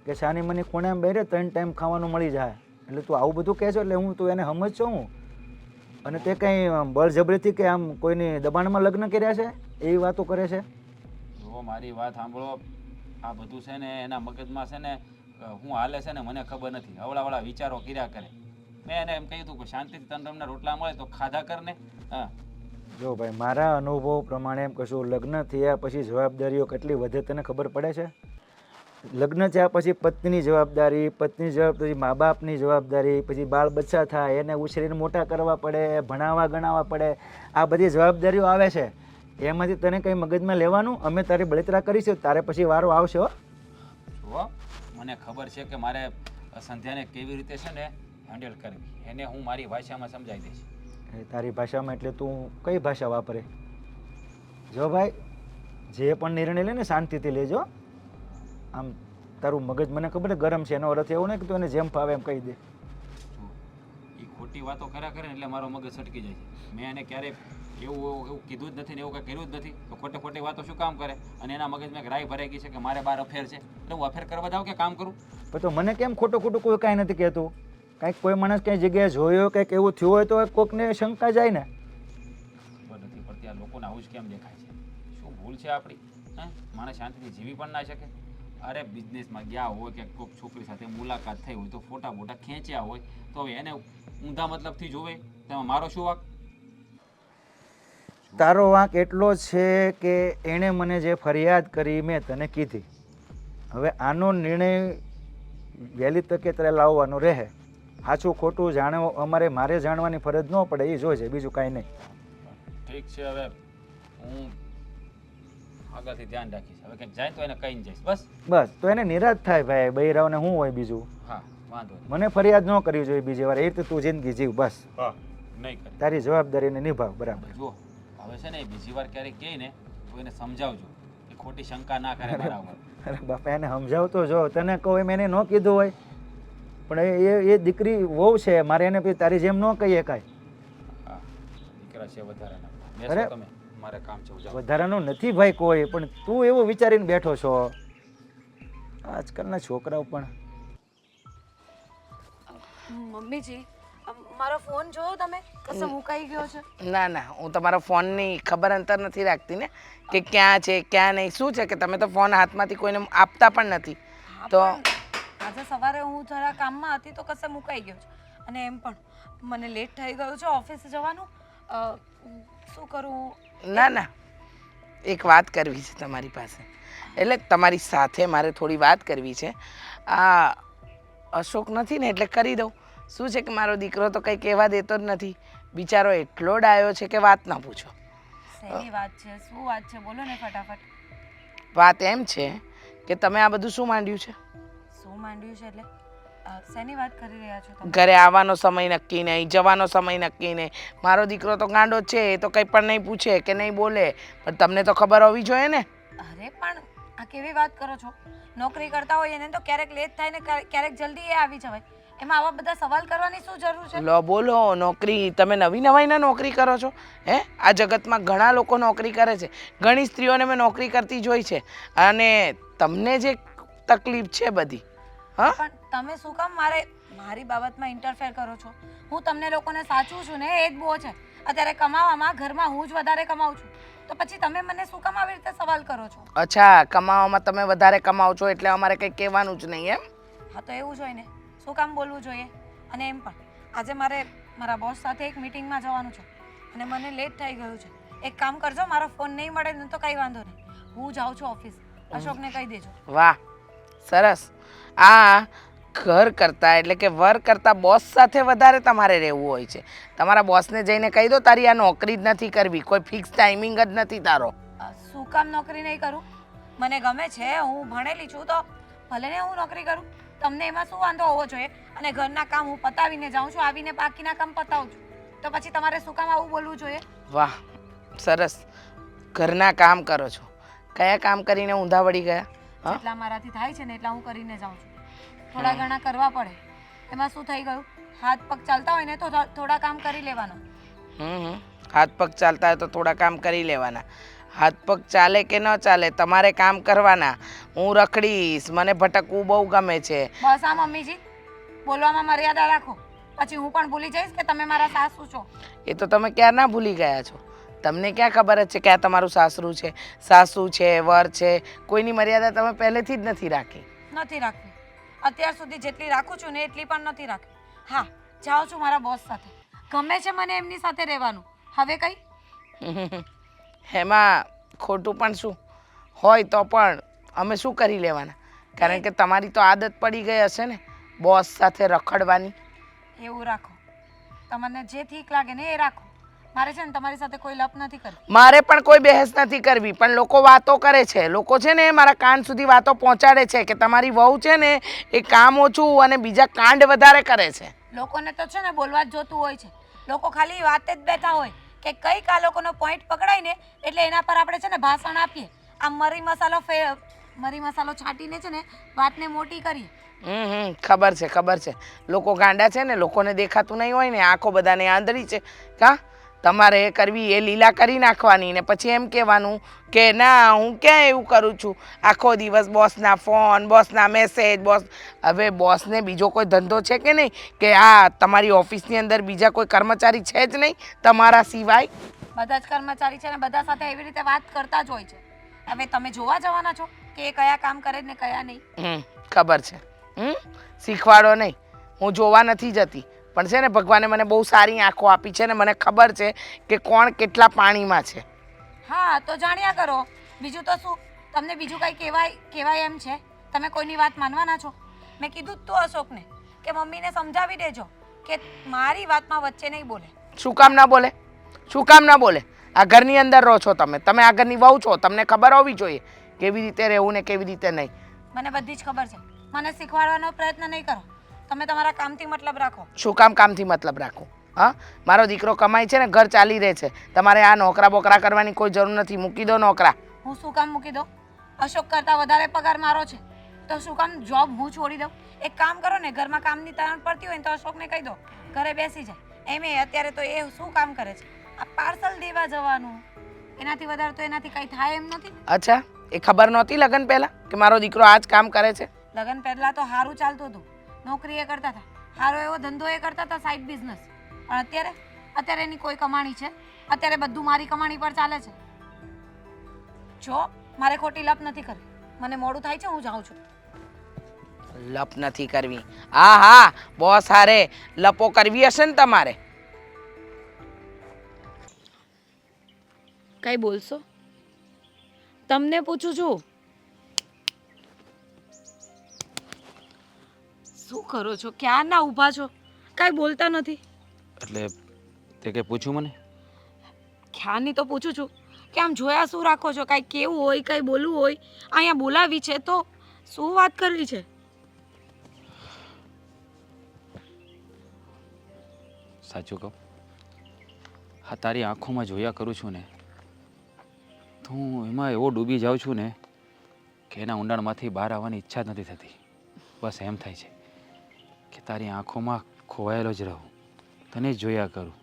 કે સાની મને ખૂણામાં બેરે 3 ટાઈમ ખાવાનું મળી જાય. એટલે તું આવું બધું કહે છો એટલે હું તું એને સમજ છું હું. અને તે કંઈ બળજબરીથી કે આમ કોઈની દબાણમાં લગ્ન કર્યા છે એવી વાતો કરે છે. જો મારી વાત સાંભળો, આ બધું છે ને એના મગજમાં છે ને હું હાલે છે ને મને ખબર નથી. અવળાવળા વિચારો કર્યા કરે. મેં એને એમ કહ્યું હતું કે શાંતિથી તને તમને રોટલા મળે તો ખાધા કર ને. હા જો ભાઈ મારા અનુભવ પ્રમાણે એમ કશું લગ્ન થયા પછી જવાબદારીઓ કેટલી વધે તને ખબર પડે છે? લગ્ન થયા પછી પત્નીની જવાબદારી મા બાપની જવાબદારી, પછી બાળ બચ્ચા થાય એને ઉછેરીને મોટા કરવા પડે, ભણાવવા ગણાવવા પડે, આ બધી જવાબદારીઓ આવે છે. એમાંથી તને કંઈ મગજમાં લેવાનું? અમે તારી બળતરા કરીશું, તારે પછી વારો આવશે હો. જુઓ, મને ખબર છે કે મારે સંધ્યાને કેવી રીતે છે ને હેન્ડલ કરવી, એને હું મારી ભાષામાં સમજાવી દઈશ. એ તારી ભાષામાં એટલે તું કઈ ભાષા વાપરે? જો ભાઈ જે પણ નિર્ણય લે ને શાંતિથી લેજો. આમ તારું મગજ મને ખબર છે ગરમ છે, એનો અર્થ એવો નહીં કે તું એને જેમ ફાવે એમ કહી દે. જુઓ, એ ખોટી વાતો કર્યા કરે ને એટલે મારો મગજ સટકી જાય છે. મેં એને ક્યારેય એવું કીધું જ નથી ને એવું કંઈ કર્યું જ નથી, તો ખોટી વાતો શું કામ કરે? અને એના મગજમાં એક રાય ભરાઈ ગઈ છે કે મારે બાર અફેર છે, એટલે હું અફેર કરવા જાઉં કે કામ કરું? પણ તો મને કેમ ખોટું કોઈ કાંઈ નથી કહેતું? કાંઈક કોઈ માણસ ક્યાંય જગ્યાએ જોયો કંઈક એવું થયું હોય તો કોકને શંકા જાય ને. ખબર નથી પડતી આ લોકોને આવું જ કેમ દેખાય છે? શું ભૂલ છે આપણી? હે, માણસ શાંતિથી જીવી પણ ના શકે? અરે બિઝનેસમાં ગયા હોય કે કોઈક છોકરી સાથે મુલાકાત થઈ હોય તો ફોટા બોટા ખેંચ્યા હોય તો હવે એને ઊંધા મતલબથી જોવે, તેમાં મારો શું વાંક? તારો વાંક એટલો છે કે એણે મને જે ફરિયાદ કરી મેં તને કીધી. હવે આનો નિર્ણય વહેલી તકે તારે લાવવાનો રહે. સાચું ખોટું મારે જાણવાની ફરજ ન પડે, એ જોઈશે, બીજું કાંઈ નહીં. ઠીક છે, હવે હું આગળથી ધ્યાન રાખીશ. હવે કંઈક જાય તો એને કહીને જઈશ. બસ તો એને નિરાશ થાય ભાઈ, બૈરાવને શું હોય બીજું? હા, વાંધો નહીં. મને ફરિયાદ ન કરવી જોઈએ બીજી વાર. એ રીતે તું જિંદગી જીવ, બસ હા, નહીં કરે. તારી જવાબદારીને નિભાવ. બરાબર. જુઓ, હવે છે ને બીજી વાર ક્યારેક કહે ને તો એને સમજાવજો કે ખોટી શંકા ના કરે મારા ઉપર. અરે બાપા, એને સમજાવતો જો, તને કહું એમ એને ન કીધું હોય, પણ એ દીકરી વહુ છે મારે, એને પછી તારી જેમ ન કહીએ કાંઈ. હા, દીકરા છે વધારાના. અરે, બેસો તમે, મારે કામ છે. જાઓ. વધારાનું નથી ભાઈ કોઈ, પણ તું એવું વિચારીને બેઠો છો. આજકાલના છોકરાઓ પણ. મમ્મીજી, મારો ફોન જોયો તમે? કશે મુકાઈ ગયો છે? ના, હું તમારા ફોનની ખબર અંતર નથી રાખતી ને કે ક્યાં છે ક્યાં નહીં. શું છે કે તમે તો ફોન હાથમાંથી કોઈને આપતા પણ નથી. તો આજે સવારે હું જરા કામમાં હતી તો કશે મુકાઈ ગયો છે, અને એમ પણ મને લેટ થઈ ગયું છે ઓફિસે જવાનું. શું કરું? ના, એક વાત કરવી છે તમારી પાસે, એટલે તમારી સાથે મારે થોડી વાત કરવી છે. આ અશોક નથી ને એટલે કરી દઉં. શું છે કે મારો દીકરો તો કંઈ કહેવા દેતો જ નથી, બિચારો એટલો ડાયો છે કે વાત ના પૂછો. શેની વાત છે? શું વાત છે? બોલો ને ફટાફટ. વાત એમ છે કે તમે આ બધું શું માંડ્યું છે? શું માંડ્યું છે એટલે શેની વાત કરી રહ્યા છો તમે? ઘરે આવવાનો સમય નક્કી નહીં, જવાનો સમય નક્કી નહીં. મારો દીકરો તો ગાંડો છે, એ તો કંઈ પણ નહીં પૂછે કે નહીં બોલે, પણ તમને તો ખબર હોવી જોઈએ ને. અરે પણ આ કેવી વાત કરો છો? નોકરી કરતા હોય એને તો ક્યારેક લેટ થાય ને ક્યારેક જલ્દી એ આવી જવાય, એમાં આવા બધા સવાલ કરવાની શું જરૂર છે? લો બોલો, નોકરી તમે નવી નવાઈના નોકરી કરો છો? હે, આ જગતમાં ઘણા લોકો નોકરી કરે છે, ઘણી સ્ત્રીઓને મેં નોકરી કરતી જોઈ છે, અને તમને જે તકલીફ છે બધી, હા, પણ તમે શું કામ મારી બાબતમાં ઇન્ટરફેર કરો છો? હું તમને લોકોને સાચું છું ને, એ જ બહુ છે. અત્યારે કમાવામાં ઘરમાં હું જ વધારે કમાઉં છું, તો પછી તમે મને શું કામ આવી રીતે સવાલ કરો છો? અચ્છા, કમાવામાં તમે વધારે કમાઓ છો એટલે અમારે કંઈ કહેવાનું જ નહીં એમ? હા, તો એવું જોઈએ ને, શું કામ બોલવું જોઈએ? અને એમ પણ આજે મારે મારા બોસ સાથે એક મીટિંગમાં જવાનું છે અને મને લેટ થઈ ગયું છે. એક કામ કરજો, મારો ફોન નહીં મળે ને તો કંઈ વાંધો નહીં, હું જાઉં છું ઓફિસ. અશોકને કહી દેજો. વાહ, સરસ. આ ઘર કરતાં એટલે કે વર કરતાં બોસ સાથે વધારે તમારે રહેવું હોય છે. તમારા બોસને જઈને કહી દો તારી આ નોકરી જ નથી કરવી, કોઈ ફિક્સ ટાઈમિંગ જ નથી તારો. શું કામ નોકરી નહીં કરું? મને ગમે છે, હું ભણેલી છું, તો ભલે ને હું નોકરી કરું. તમને એમાં શું વાંધો હોવો જોઈએ? અને ઘરના કામ હું પતાવીને જાઉં છું, આવીને બાકીના કામ પતાવું છું, તો પછી તમારે શું કામ આવું બોલવું જોઈએ? વાહ, સરસ. ઘરના કામ કરો છો. કયા કામ કરીને ઊંધા વળી ગયા? જેટલા મારાથી થાય છે ને એટલા હું કરીને જાઉં છું. થોડા ઘણા કરવા પડે, એમાં શું થઈ ગયું? હાથ પગ ચાલતા હોય ને તો થોડા કામ કરી લેવાના. હાથ પગ ચાલતા હોય તો થોડા કામ કરી લેવાના. હાથ પગ ચાલે કે ન ચાલે, તમારે કામ કરવાના. હું રખડીશ, મને ભટકવું બહુ ગમે છે. બસ આ મમ્મીજી, બોલવામાં મર્યાદા રાખો, પછી હું પણ ભૂલી જઈશ કે તમે મારા સાસુ છો. એ તો તમે ક્યારના ભૂલી ગયા છો? તમને ક્યાં ખબર જ છે કે આ તમારું સાસરું છે, સાસુ છે, વર છે? કોઈની મર્યાદા તમે પહેલેથી જ નથી રાખી. નથી રાખવી. અત્યાર સુધી જેટલી રાખું છું ને એટલી પણ નથી રાખવી. હા, જાઉં છું મારા બોસ સાથે. ગમે છે મને એમની સાથે રહેવાનું. હવે કઈ એમાં ખોટું પણ શું હોય તો પણ અમે શું કરી લેવાના, કારણ કે તમારી તો આદત પડી ગઈ હશે ને બોસ સાથે રખડવાની. એવું રાખો, તમને જે ઠીક લાગે ને એ રાખો. મારે છે ને તમારી સાથે કોઈ લપ નથી કરવી. મારે પણ કોઈ બહેસ નથી કરવી, પણ લોકો વાતો કરે છે. લોકો છે ને મારા કાન સુધી વાતો પહોંચાડે છે કે તમારી વહુ છે ને એ કામ ઓછું અને બીજા કાંડ વધારે કરે છે. લોકોને તો છે ને બોલવા જ જોતું હોય છે. લોકો ખાલી વાતે જ બેઠા હોય કે કઈક આ લોકોનો પોઈન્ટ પકડાય ને એટલે એના પર આપણે છે ને ભાષણ આપીએ. આ મરી મસાલો છાંટીને છે ને વાતને મોટી કરીએ. ખબર છે ખબર છે. લોકો ગાંડા છે ને, લોકોને દેખાતું નહીં હોય ને, આંખો બધાને આંધળી છે. કા તમારે એ કરવી એ લીલા કરી નાખવાની ને પછી એમ કહેવાનું કે ના હું ક્યાં એવું કરું છું, આખો દિવસ બોસના ફોન, બોસના મેસેજ, બોસ. હવે બોસને બીજો કોઈ ધંધો છે કે નહીં, કે આ તમારી ઓફિસની અંદર બીજા કોઈ કર્મચારી છે જ નહીં તમારા સિવાય? બધા જ કર્મચારી છે ને બધા સાથે એવી રીતે વાત કરતા જ હોય છે. હવે તમે જોવા જવાના છો કે એ કયા કામ કરે ને કયા નહીં? ખબર છે. શીખવાડો નહીં, હું જોવા નથી જતી, પણ છે ને ભગવાને મને બહુ સારી આંખો આપી છે ને મને ખબર છે કે કોણ કેટલા પાણીમાં છે. હા તો જાણ્યા કરો. બીજું તો શું, તમને બીજું કંઈ કહેવાય એમ છે? તમે કોઈની વાત માનવાના છો? મેં કીધું જ તું અશોકને કે મમ્મીને સમજાવી દેજો કે મારી વાતમાં વચ્ચે નહીં બોલે. શું કામ ના બોલે? શું કામ ના બોલે? આ ઘરની અંદર રહો છો તમે, તમે આ ઘરની વહુ છો, તમને ખબર હોવી જોઈએ કેવી રીતે રહેવું ને કેવી રીતે નહીં. મને બધી જ ખબર છે. મને શીખવાડવાનો પ્રયત્ન નહીં કરો. તમે તમારા કામથી મતલબ રાખો. શું કામથી મતલબ રાખું? હા, મારો દીકરો કમાય છે ને, ઘર ચાલી રહે છે. તમારે આ નોકરા બોકરા કરવાની કોઈ જરૂર નથી. મૂકી દો નોકરા. હું શું કામ મૂકી દઉં? અશોક કરતાં વધારે પગાર મારો છે તો શું કામ જોબ હું છોડી દઉં? એક કામ કરો ને, ઘરમાં કામની તાણ પડતી હોય ને તો અશોકને કહી દો ઘરે બેસી જાય. એમે અત્યારે તો એ શું કામ કરે છે? આ પાર્સલ દેવા જવાનું, એનાથી વધારે તો એનાથી કંઈ થાય એમ નથી. અચ્છા, એ ખબર નહોતી લગ્ન પહેલા કે મારો દીકરો આ જ કામ કરે છે? લગ્ન પહેલા તો સારું ચાલતું હતું, નોકરી એ કરતા હતા, સારો એવો ધંધો એ કરતા હતા, સાઈડ બિઝનેસ. પણ અત્યારે એની કોઈ કમાણી છે? અત્યારે બધું મારી કમાણી પર ચાલે છે. જો મારે ખોટી લપ નથી કરવી. મને મોડું થાય છે, હું જાઉં છું. લપ નથી કરવી? હા, બોસ હારે લપો કરવી હશે ને તમારે? કઈ બોલશો? તમને પૂછું છું. શું કરો છો? ક્યાં ના ઊભા છો? કઈ બોલતા નથી. એટલે તે કંઈ પૂછ્યું મને? ખ્યાલની તો પૂછું છું કે આમ જોયા શું રાખો છો? કાંઈ કેવું હોય, કાંઈ બોલવું હોય, અહીંયા બોલાવી છે તો શું વાત કરવી છે? સાચું કહું, હા, તારી આંખોમાં જોયા કરું છું ને તો હું એમાં એવો ડૂબી જાઉં છું ને કે એના ઊંડાણમાંથી બહાર આવવાની ઈચ્છા જ નથી થતી. બસ એમ થાય છે કે તારી આંખોમાં ખોવાયેલો જ રહું, તને જ જોયા કરું.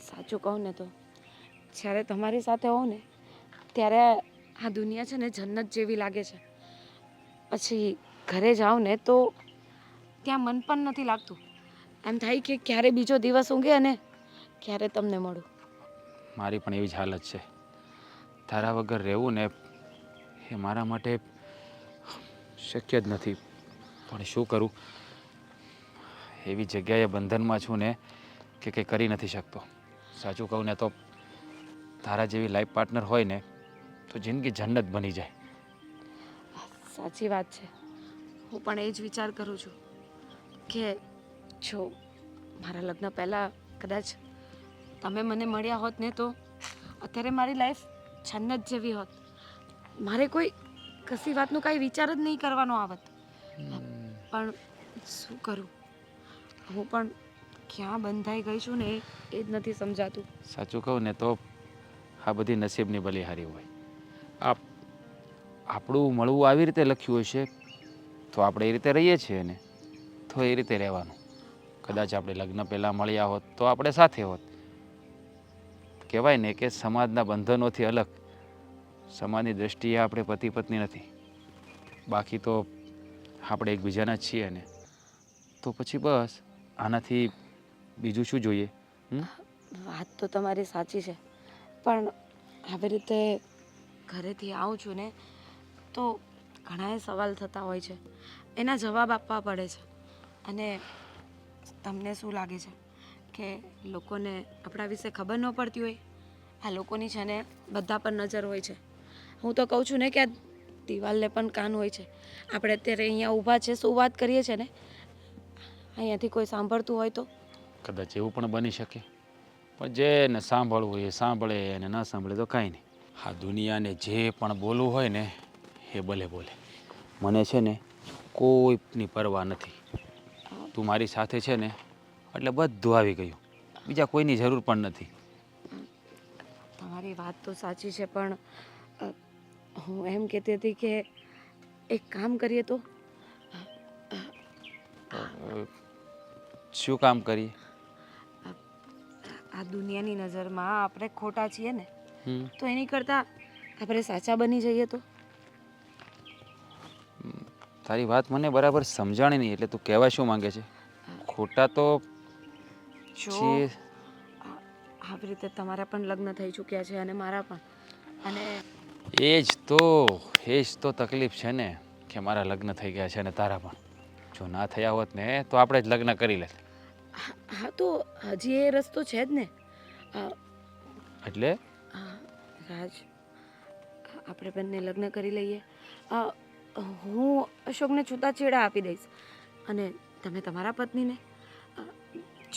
સાચું કહું ને તો જ્યારે તમારી સાથે હોઉં ને ત્યારે આ દુનિયા છે ને જન્નત જેવી લાગે છે. પછી ઘરે જાઉં ને તો ત્યાં મન પણ નથી લાગતું. એમ થાય કે ક્યારે બીજો દિવસ ઊંઘે અને ક્યારે તમને મળું. મારી પણ એવી જ હાલત છે. તારા વગર રહેવું ને એ મારા માટે શક્ય જ નથી. પણ શું કરું, એવી જગ્યાએ બંધનમાં છું ને કે કંઈ કરી નથી શકતો. સાચું કહું ને તો તારા જેવી લાઈફ પાર્ટનર હોય ને તો જિંદગી જન્નત બની જાય. સાચી વાત છે. હું પણ એ જ વિચાર કરું છું કે જો મારા લગ્ન પહેલાં કદાચ તમે મને મળ્યા હોત ને તો અત્યારે મારી લાઈફ જન્નત જેવી હોત. મારે કોઈ કશી વાતનું કાંઈ વિચાર જ નહીં કરવાનો આવત. પણ શું કરું, હું પણ ક્યાં બંધાઈ ગઈ છું ને એ જ નથી સમજાતું. સાચું કહું ને તો આ બધી નસીબની બલિહારી હોય. આપણું મળવું આવી રીતે લખ્યું હશે તો આપણે એ રીતે રહીએ છીએ ને તો એ રીતે રહેવાનું. કદાચ આપણે લગ્ન પહેલાં મળ્યા હોત તો આપણે સાથે હોત. કહેવાય ને કે સમાજના બંધનોથી અલગ સમાજની દૃષ્ટિએ આપણે પતિ પત્ની નથી. બાકી તો આપણે એકબીજાના જ છીએ ને તો પછી બસ આનાથી બીજું શું જોઈએ? વાત તો તમારી સાચી છે, પણ આવી રીતે ઘરેથી આવું છું ને તો ઘણા સવાલ થતા હોય છે, એના જવાબ આપવા પડે છે. અને તમને શું લાગે છે કે લોકોને આપણા વિશે ખબર ન પડતી હોય. આ લોકોની છે ને બધા પર નજર હોય છે. હું તો કહું છું ને કે આ દિવાલને પણ કાન હોય છે. આપણે અત્યારે અહીંયા ઊભા છે, શું વાત કરીએ છીએ ને, અહીંયાથી કોઈ સાંભળતું હોય તો? કદાચ એવું પણ બની શકે, પણ જેને સાંભળવું હોય એ સાંભળે અને ન સાંભળે તો કાંઈ નહીં. આ દુનિયાને જે પણ બોલવું હોય ને એ ભલે બોલે. મને છે ને કોઈની પરવા નથી. તું મારી સાથે છે ને એટલે બધું આવી ગયું, બીજા કોઈની જરૂર પણ નથી. તમારી વાત તો સાચી છે, પણ હું એમ કહેતી હતી કે એક કામ કરીએ તો? શું કામ કરીએ? આ દુનિયાની નજરમાં આપણે ખોટા છીએ ને, હમ તો એની કરતાં આપણે સાચા બની જઈએ તો? તારી વાત મને બરાબર સમજાણી નહીં, એટલે તું કહેવા શું માંગે છે? ખોટા તો જો છીએ. આવી રીતે તમારા પણ લગ્ન થઈ ચૂક્યા છે અને મારા પણ, અને એ જ તો તકલીફ છે ને કે મારા લગ્ન થઈ ગયા છે અને તારા પણ. જો ના થયા હોત ને તો આપણે જ લગ્ન કરી લેત. હા તો હજી એ રસ્તો છે જ ને. એટલે રાજ, આપણે બંને લગ્ન કરી લઈએ. હું અશોકને છૂટાછેડા આપી દઈશ અને તમે તમારા પત્નીને.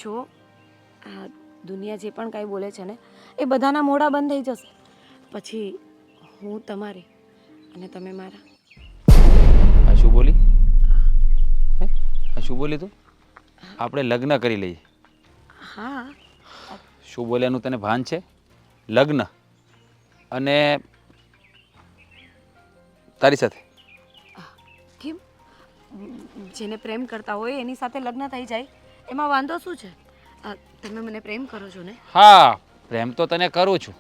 જો આ દુનિયા જે પણ કાંઈ બોલે છે ને એ બધાના મોઢા બંધ થઈ જશે. પછી હું તમારી અને તમે મારા. આ શું બોલી? હે? આ શું બોલી તું? આપણે લગ્ન કરી લઈએ? હા. શું બોલ્યાનું તને ભાન છે? લગ્ન અને તારી સાથે? કેમ? જેને પ્રેમ કરતા હોય એની સાથે લગ્ન થઈ જાય એમાં વાંધો શું છે? તમે મને પ્રેમ કરો છો ને? હા, પ્રેમ તો તને કરું છું,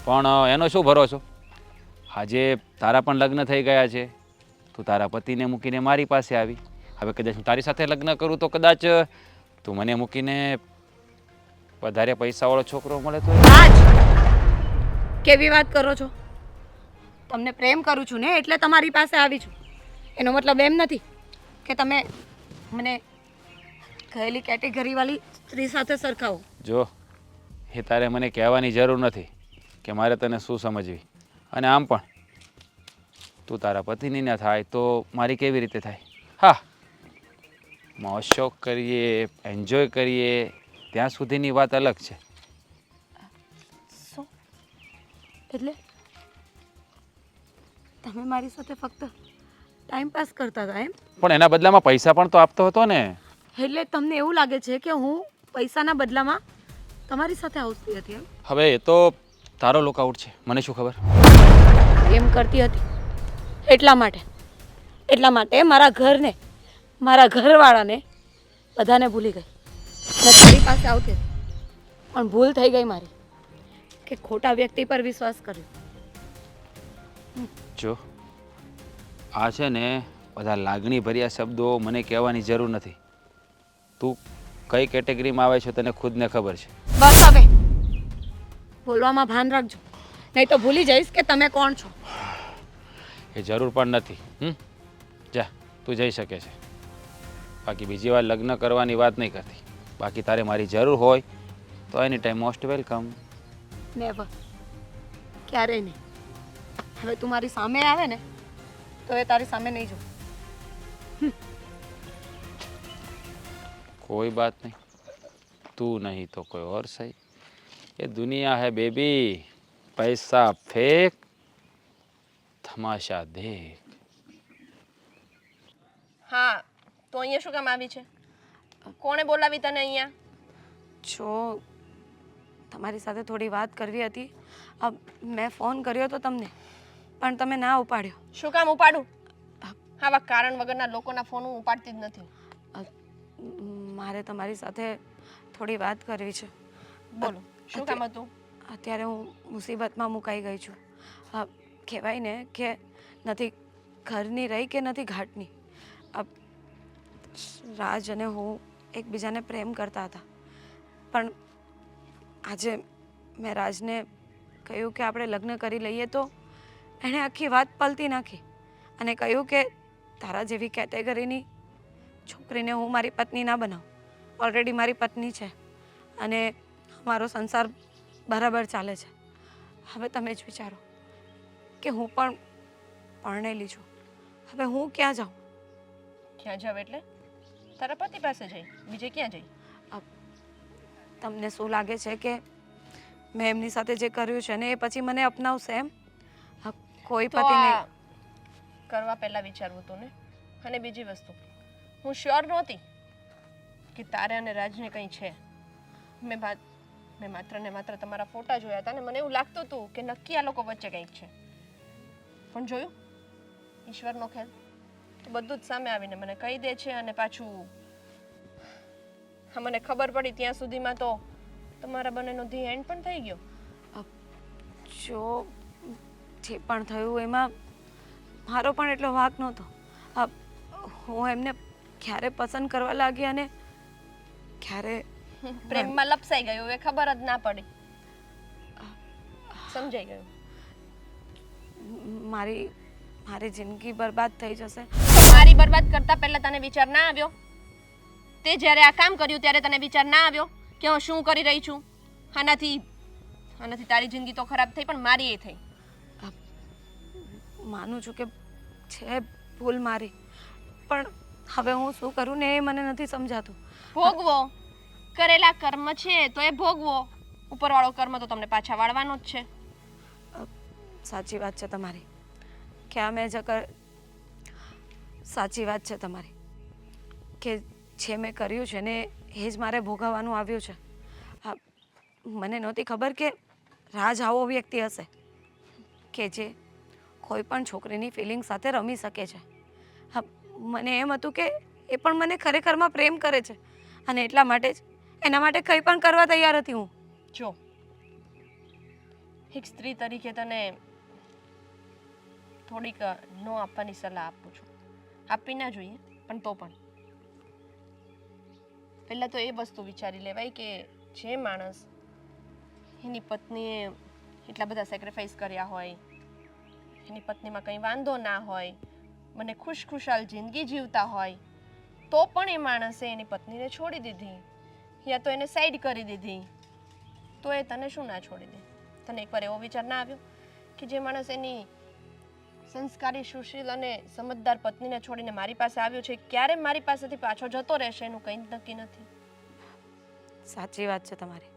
પણ એનો શું ભરોસો? આજે તારા પણ લગ્ન થઈ ગયા છે, તું તારા પતિને મૂકીને મારી પાસે આવી. હવે કદાચ હું તારી સાથે લગ્ન કરું તો કદાચ તું મને મૂકીને વધારે પૈસાવાળો છોકરો મળે તો? રાજ, કેવી વાત કરો છો? તમને પ્રેમ કરું છું ને એટલે તમારી પાસે આવી છું. એનો મતલબ એમ નથી કે તમે મને કહેલી કેટેગરીવાળી સ્ત્રી સાથે સરખાવો. જો, એ તારે મને કહેવાની જરૂર નથી કે મારે તને શું સમજવી. અને આમ પણ તું તારા પતિની ના થાય તો મારી કેવી રીતે થાય? હા, મોજ શોખ કરીએ, એન્જોય કરીએ ત્યાં સુધીની વાત અલગ છે. શું? એટલે તમે મારી સાથે ફક્ત ટાઈમ પાસ કરતા હતા એમ? પણ એના બદલામાં પૈસા પણ તો આપતો હતો ને. એટલે તમને એવું લાગે છે કે હું પૈસાના બદલામાં તમારી સાથે આવતી હતી એમ? હવે એ તો તારો લુકઆઉટ છે, મને શું ખબર. એમ કરતી હતી એટલા માટે મારા ઘરને, મારા ઘરવાળાને બધાને ભૂલી ગઈ ને તારી પાસે આવતી હતી. પણ ભૂલ થઈ ગઈ મારી કે ખોટા વ્યક્તિ પર વિશ્વાસ કર્યો. જો, આ છે ને બધા લાગણી ભર્યા શબ્દો મને કહેવાની જરૂર નથી. તું કઈ કેટેગરીમાં આવે છે તને ખુદને ખબર છે. બસ હવે બોલવામાં ભાન રાખજો, નહીં તો ભૂલી જઈશ કે તમે કોણ છો. એ જરૂર પણ નથી. જા, તું જઈ શકે છે. બાકી બીજી વાર લગ્ન કરવાની વાત નહીં કરતી. બાકી તારે મારી જરૂર હોય તો એની ટાઈમ મોસ્ટ વેલકમ. નેવર, ક્યારેય નહીં. હવે તું મારી સામે આવે ને તો એ તારી સામે નહીં જો. कोई बात नहीं, तू नहीं तो कोई और सही. ये दुनिया है बेबी, पैसा फेंक, तमाशा देख. હા, તો અહીંયા શું કામ આવી છે? કોણે બોલાવી તને અહીંયા? જો તમારી સાથે થોડી વાત કરવી હતી. મેં ફોન કર્યો તો તમને, પણ તમે ના ઉપાડ્યો. શું કામ ઉપાડું? આવા કારણ વગરના લોકોના ફોન હું ઉપાડતી જ નથી. મારે તમારી સાથે થોડી વાત કરવી છે. બોલો, શું કામ હતું? અત્યારે હું મુસીબતમાં મુકાઈ ગઈ છું. કહેવાય ને કે નથી ઘરની રહી કે નથી ઘાટની. રાજ અને હું એકબીજાને પ્રેમ કરતા હતા, પણ આજે મેં રાજને કહ્યું કે આપણે લગ્ન કરી લઈએ તો એણે આખી વાત પલટી નાખી અને કહ્યું કે તારા જેવી કેટેગરીની છોકરીને હું મારી પત્ની ના બનાવું. ઓલરેડી મારી પત્ની છે અને મારો સંસાર બરાબર ચાલે છે. હવે તમે જ વિચારો કે હું પણ પરણેલી છું. હવે હું ક્યાં જાઉં? ક્યાં જાવ એટલે? તારા પતિ પાસે જઈ, બીજે ક્યાં જઈ? તમને શું લાગે છે કે મેં એમની સાથે જે કર્યું છે ને એ પછી મને અપનાવશે એમ? કોઈ તો પતિને આ કરવા પહેલા વિચારવું હતું ને. અને બીજી વસ્તુ, હું શ્યોર નહોતી કે તારે અને રાજને કંઈ છે. મેં માત્ર ને માત્ર તમારા ફોટા જોયા હતા ને મને એવું લાગતું હતું કે નક્કી આ લોકો વચ્ચે કંઈક છે. પણ જોયું, ઈશ્વરનો ખેલ તો બધું જ સામે આવીને મને કહી દે છે. અને પાછું હા, મને ખબર પડી ત્યાં સુધીમાં તો તમારા બંનેનો ધી એન્ડ પણ થઈ ગયો. જો જે પણ થયું એમાં મારો પણ એટલો વાંક નહોતો. હું એમને ક્યારે પસંદ કરવા લાગી અને ક્યારે પ્રેમમાં લપસાઈ ગયું એ ખબર જ ના પડી. સમજાઈ ગયું. મારી જિંદગી બરબાદ થઈ જશે. મારી બરબાદ કરતા પહેલા તને વિચાર ના આવ્યો? તે જ્યારે આ કામ કર્યું ત્યારે તને વિચાર ના આવ્યો કે હું શું કરી રહી છું? આનાથી તારી જિંદગી તો ખરાબ થઈ પણ મારી એ થઈ. માનું છું કે છે ભૂલ મારી, પણ હવે હું શું કરું ને એ મને નથી સમજાતું. ભોગવો. કરેલા કર્મ છે તો એ ભોગવો. ઉપરવાળો કર્મ તો તમને પાછા વાળવાનો જ છે. સાચી વાત છે તમારી કે સાચી વાત છે તમારી કે જે મેં કર્યું છે ને એ જ મારે ભોગવવાનું આવ્યું છે. મને નહોતી ખબર કે રાજ આવો વ્યક્તિ હશે કે જે કોઈ પણ છોકરીની ફિલિંગ સાથે રમી શકે છે. મને એમ હતું કે એ પણ મને ખરેખરમાં પ્રેમ કરે છે અને એટલા માટે જ એના માટે કંઈ પણ કરવા તૈયાર હતી હું. જો, એક સ્ત્રી તરીકે તને થોડીક નો આપવાની સલાહ આપું છું. આપવી ના જોઈએ પણ તો પણ પહેલાં તો એ વસ્તુ વિચારી લેવાય કે જે માણસ એની પત્નીએ એટલા બધા સેક્રિફાઈસ કર્યા હોય, એની પત્નીમાં કંઈ વાંધો ના હોય, મને ખુશખુશાલ જિંદગી જીવતા હોય, તો પણ એ માણસે એની પત્નીને છોડી દીધી યા તો એને સાઈડ કરી દીધી, તો એ તને શું ના છોડી દે? તને એકવાર એવો વિચાર ના આવ્યો કે જે માણસ એની સંસ્કારી, સુશીલ અને સમજદાર પત્નીને છોડીને મારી પાસે આવ્યો છે, ક્યારે મારી પાસેથી પાછો જતો રહેશે એનું કંઈ જ નક્કી નથી. સાચી વાત છે તમારી.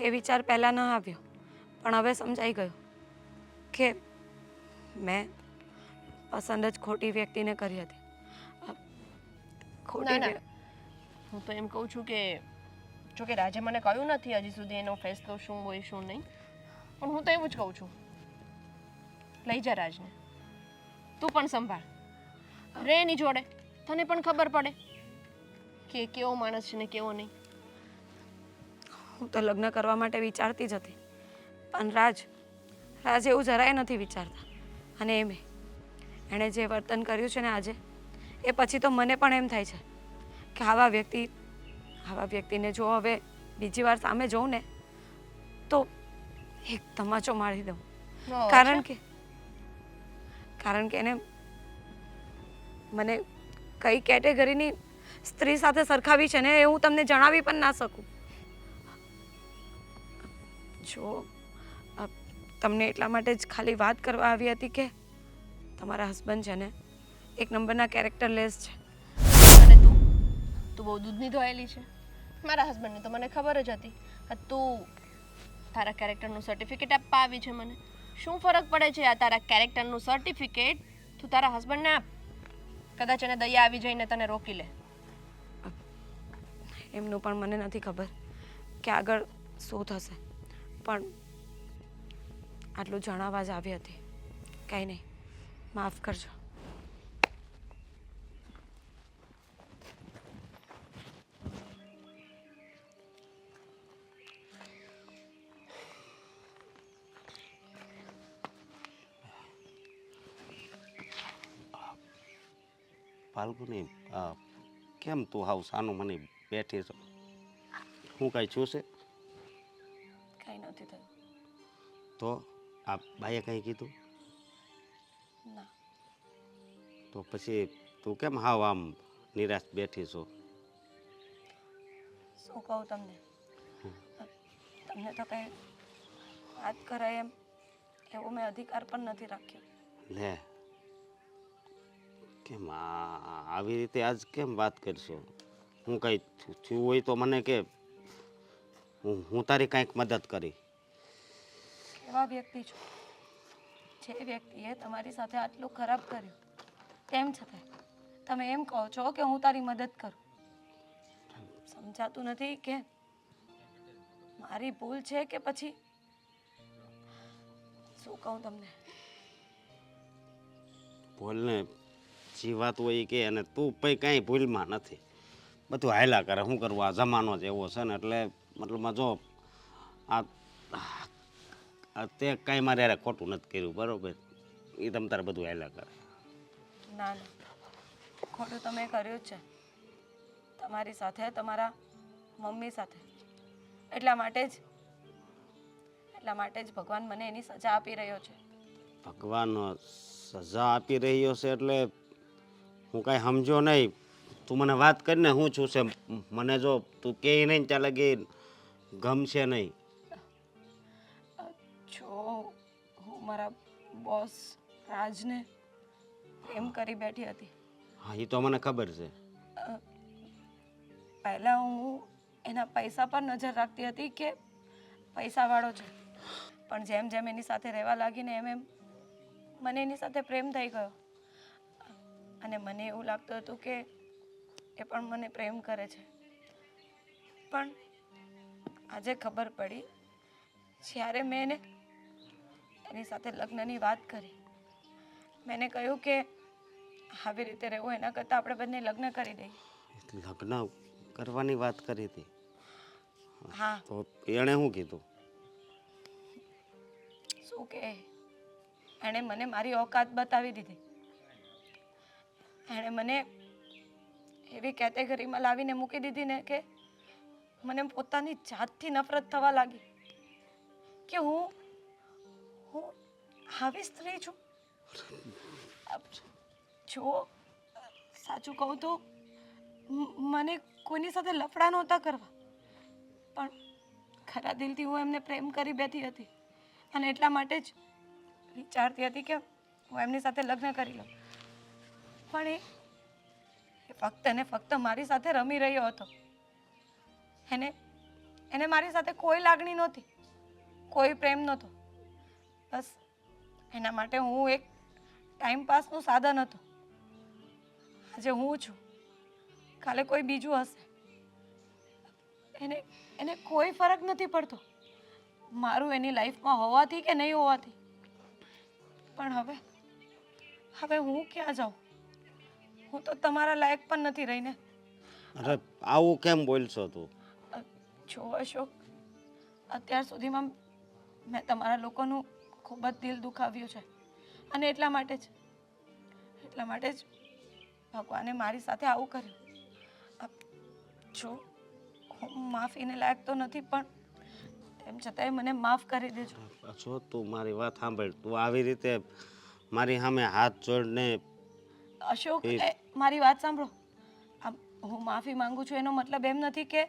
એ વિચાર પહેલાં ન આવ્યો પણ હવે સમજાઈ ગયું કે મેં પસંદ જ ખોટી વ્યક્તિને કરી હતી. ના ના, હું તો એમ કહું છું કે જો કે રાજે મને કહ્યું નથી હજી સુધી એનો ફેસલો શું હોય શું નહીં, પણ હું તો એવું જ કહું છું, લઈ જા રાજને. તું પણ સંભાળ, રે એની જોડે, તને પણ ખબર પડે કે કેવો માણસ છે ને કેવો નહીં. હું તો લગ્ન કરવા માટે વિચારતી જ હતી પણ રાજ એવું જરાય નથી વિચારતા. અને એણે જે વર્તન કર્યું છે ને આજે, એ પછી તો મને પણ એમ થાય છે કે આવા વ્યક્તિને જો હવે બીજી વાર સામે જોઉં ને તો એક તમાચો મારી દઉં. કારણ કે એને મને કઈ કેટેગરીની સ્ત્રી સાથે સરખાવી છે ને એ હું તમને જણાવી પણ ના શકું. જો તમને એટલા માટે જ ખાલી વાત કરવા આવી હતી કે તમારા હસબન્ડ છે ને એક નંબરના કેરેક્ટરલેસ છે. અને તું બહુ દૂધની ધોયેલી છે. મારા હસબન્ડને તો મને ખબર જ હતી. તું તારા કેરેક્ટરનું સર્ટિફિકેટ આપવા આવી છે મને. શું ફરક પડે છે આ તારા કેરેક્ટરનું સર્ટિફિકેટ તું તારા હસબન્ડને આપ. કદાચ એને દયા આવી જઈને તને રોકી લે. એમનું પણ મને નથી ખબર કે આગળ શું થશે, પણ આટલું જણાવવા જ આવી હતી. કંઈ નહીં, માફ કરજો. ફાલ્ગુની, કેમ તું હાવ સાનું મને બેઠી છો? હું કાંઈ છું છે? કંઈ નથી થયું. તો આ બાઈએ કંઈ કીધું? ના. તો પછી તું કેમ હાવ આમ નિરાશ બેઠી છો? શું કહું તમને, તમને તો કંઈ વાત કરાય એવો મેં અધિકાર પણ નથી રાખ્યો. લે કેમ આવી રીતે આજ કેમ વાત કરશો? હું કંઈ થયું હોય તો મને કે હું તારી કંઈક મદદ કરી. એવા વ્યક્તિ છો જે વ્યક્તિએ તમારી સાથે આટલું ખરાબ કર્યું તેમ છતાં તમે એમ કહો છો કે હું તારી મદદ કરું. સમજાતું નથી કે મારી ભૂલ છે કે પછી શું કહું તમને. ભૂલને જે વાત હોય એ કે, અને તું પછી કાંઈ ભૂલમાં નથી, બધું હાયલા કરે. શું કરવું, આ જમાનો જ એવો છે ને. એટલે મતલબમાં જો તે કાંઈ મારે યાર ખોટું નથી કર્યું, બરાબર? એ તમ તારે બધું હાયલા કરે. ના ના, ખોટું તમે કર્યું જ છે તમારી સાથે, તમારા મમ્મી સાથે. એટલા માટે જ ભગવાન મને એની સજા આપી રહ્યો છે. ભગવાન સજા આપી રહ્યો છે એટલે હું કાંઈ સમજો નહીં. તું મને વાત કરીને હું છું છે, મને જો તું કહે નહીં ત્યાં લગી ગમશે નહીં. જો હું મારા બોસ રાજને પ્રેમ કરી બેઠી હતી. હા, એ તો મને ખબર છે. પહેલાં હું એના પૈસા પર નજર રાખતી હતી કે પૈસાવાળો છે, પણ જેમ જેમ એની સાથે રહેવા લાગીને એમ મને એની સાથે પ્રેમ થઈ ગયો. અને મને એવું લાગતું હતું કે એ પણ મને પ્રેમ કરે છે. પણ આજે ખબર પડી જ્યારે મેં એની સાથે લગ્નની વાત કરી. મેં કહ્યું કે આવી રીતે રહેવું એના કરતાં આપણે બંને લગ્ન કરી દઈએ. લગ્ન કરવાની વાત કરી હતી? હા. તો એણે શું કીધું? શું કે એણે મને મારી औकात બતાવી દીધી. એણે મને એવી કેટેગરીમાં લાવીને મૂકી દીધી ને કે મને પોતાની જાતથી નફરત થવા લાગી કે હું આવી સ્ત્રી છું. જો સાચું કહું તો મને કોઈની સાથે લફડા નહોતા કરવા, પણ ખરા દિલથી હું એમને પ્રેમ કરી બેઠી હતી. અને એટલા માટે જ વિચારતી હતી કે હું એમની સાથે લગ્ન કરી લઉં. પણ એ ફક્ત ને ફક્ત મારી સાથે રમી રહ્યો હતો. એને મારી સાથે કોઈ લાગણી નહોતી, કોઈ પ્રેમ નહોતો. બસ એના માટે હું એક ટાઈમપાસનું સાધન હતો. આજે હું છું, કાલે કોઈ બીજું હશે. એને કોઈ ફરક નથી પડતો મારું એની લાઈફમાં હોવાથી કે નહીં હોવાથી. પણ હવે હું ક્યાં જાઉં? હું તો તમારા લાયક પણ નથી રહીને. અરે આવું કેમ બોલશો તું? જો અશોક, અત્યાર સુધીમાં મેં તમારા લોકોનું ખૂબ જ દિલ દુખાવ્યું છે. અને એટલા માટે જ ભગવાને મારી સાથે આવું કર્યું. જો હું માફીને લાયક તો નથી, પણ તેમ છતાંય મને માફ કરી દેજો. જો તું મારી વાત સાંભળ. તું આવી રીતે મારી સામે હાથ જોડને અશોક, મારી વાત સાંભળો. હું માફી માંગુ છું એનો મતલબ એમ નથી કે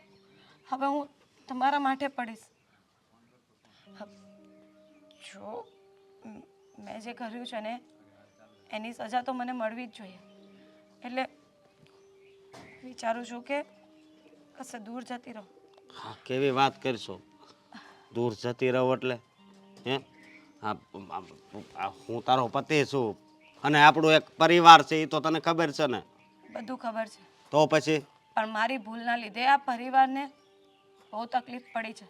હવે હું તમારા માટે પડીશ. જો મેં જે કર્યું છે ને એની સજા તો મને મળવી જ જોઈએ. એટલે વિચારું છું કે કશે દૂર જતી રહો. હા, કેવી વાત કરશો? દૂર જતી રહો એટલે? હે, હું તારો પતિ છું અને આપણું એક પરિવાર છે, એ તો તને ખબર છે ને? બધું ખબર છે, તો પછી? પણ મારી ભૂલના લીધે આ પરિવારને બહુ તકલીફ પડી છે.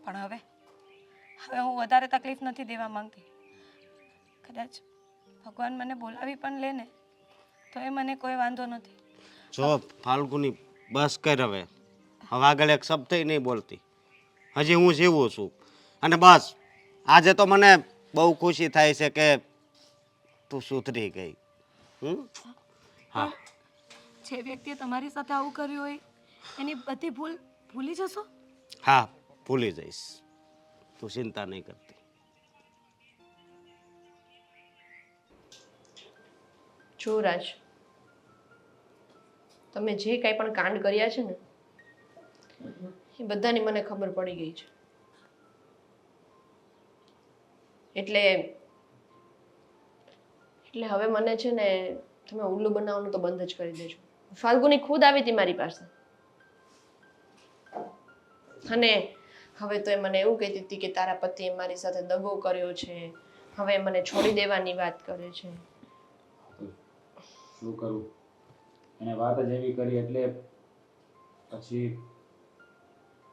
પણ હવે હું વધારે તકલીફ નથી દેવા માંગતી. કદાચ ભગવાન મને બોલાવી પણ લે ને તો એ મને કોઈ વાંધો નથી. જો ફાલ્ગુની, બસ કર હવે. આગળ એક શબ્દ નહીં બોલતી. હજી હું જીવું છું. અને બસ આજે તો મને બહુ ખુશી થાય છે કે તું સુધરી ગઈ. હા, જે વ્યક્તિએ તમારી સાથે આવું કર્યું હોય એની બધી ભૂલ ભૂલી જશો? હા, ભૂલી જઈશ. તું ચિંતા નહીં કરતી. જો રાજ, તમે જે કાંઈ પણ કાંડ કર્યા છે ને એ બધાની મને ખબર પડી ગઈ છે. એટલે એટલે હવે મને છે ને તમે ઉલ્લુ બનાવવાનું તો બંધ જ કરી દેજો. ફાલ્ગુની ખુદ આવી હતી મારી પાસે અને હવે તો એ મને એવું કહેતી હતી કે તારા પતિએ મારી સાથે દગો કર્યો છે, હવે એ મને છોડી દેવાની વાત કરે છે. શું કરું, એને વાત જ એવી કરી એટલે પછી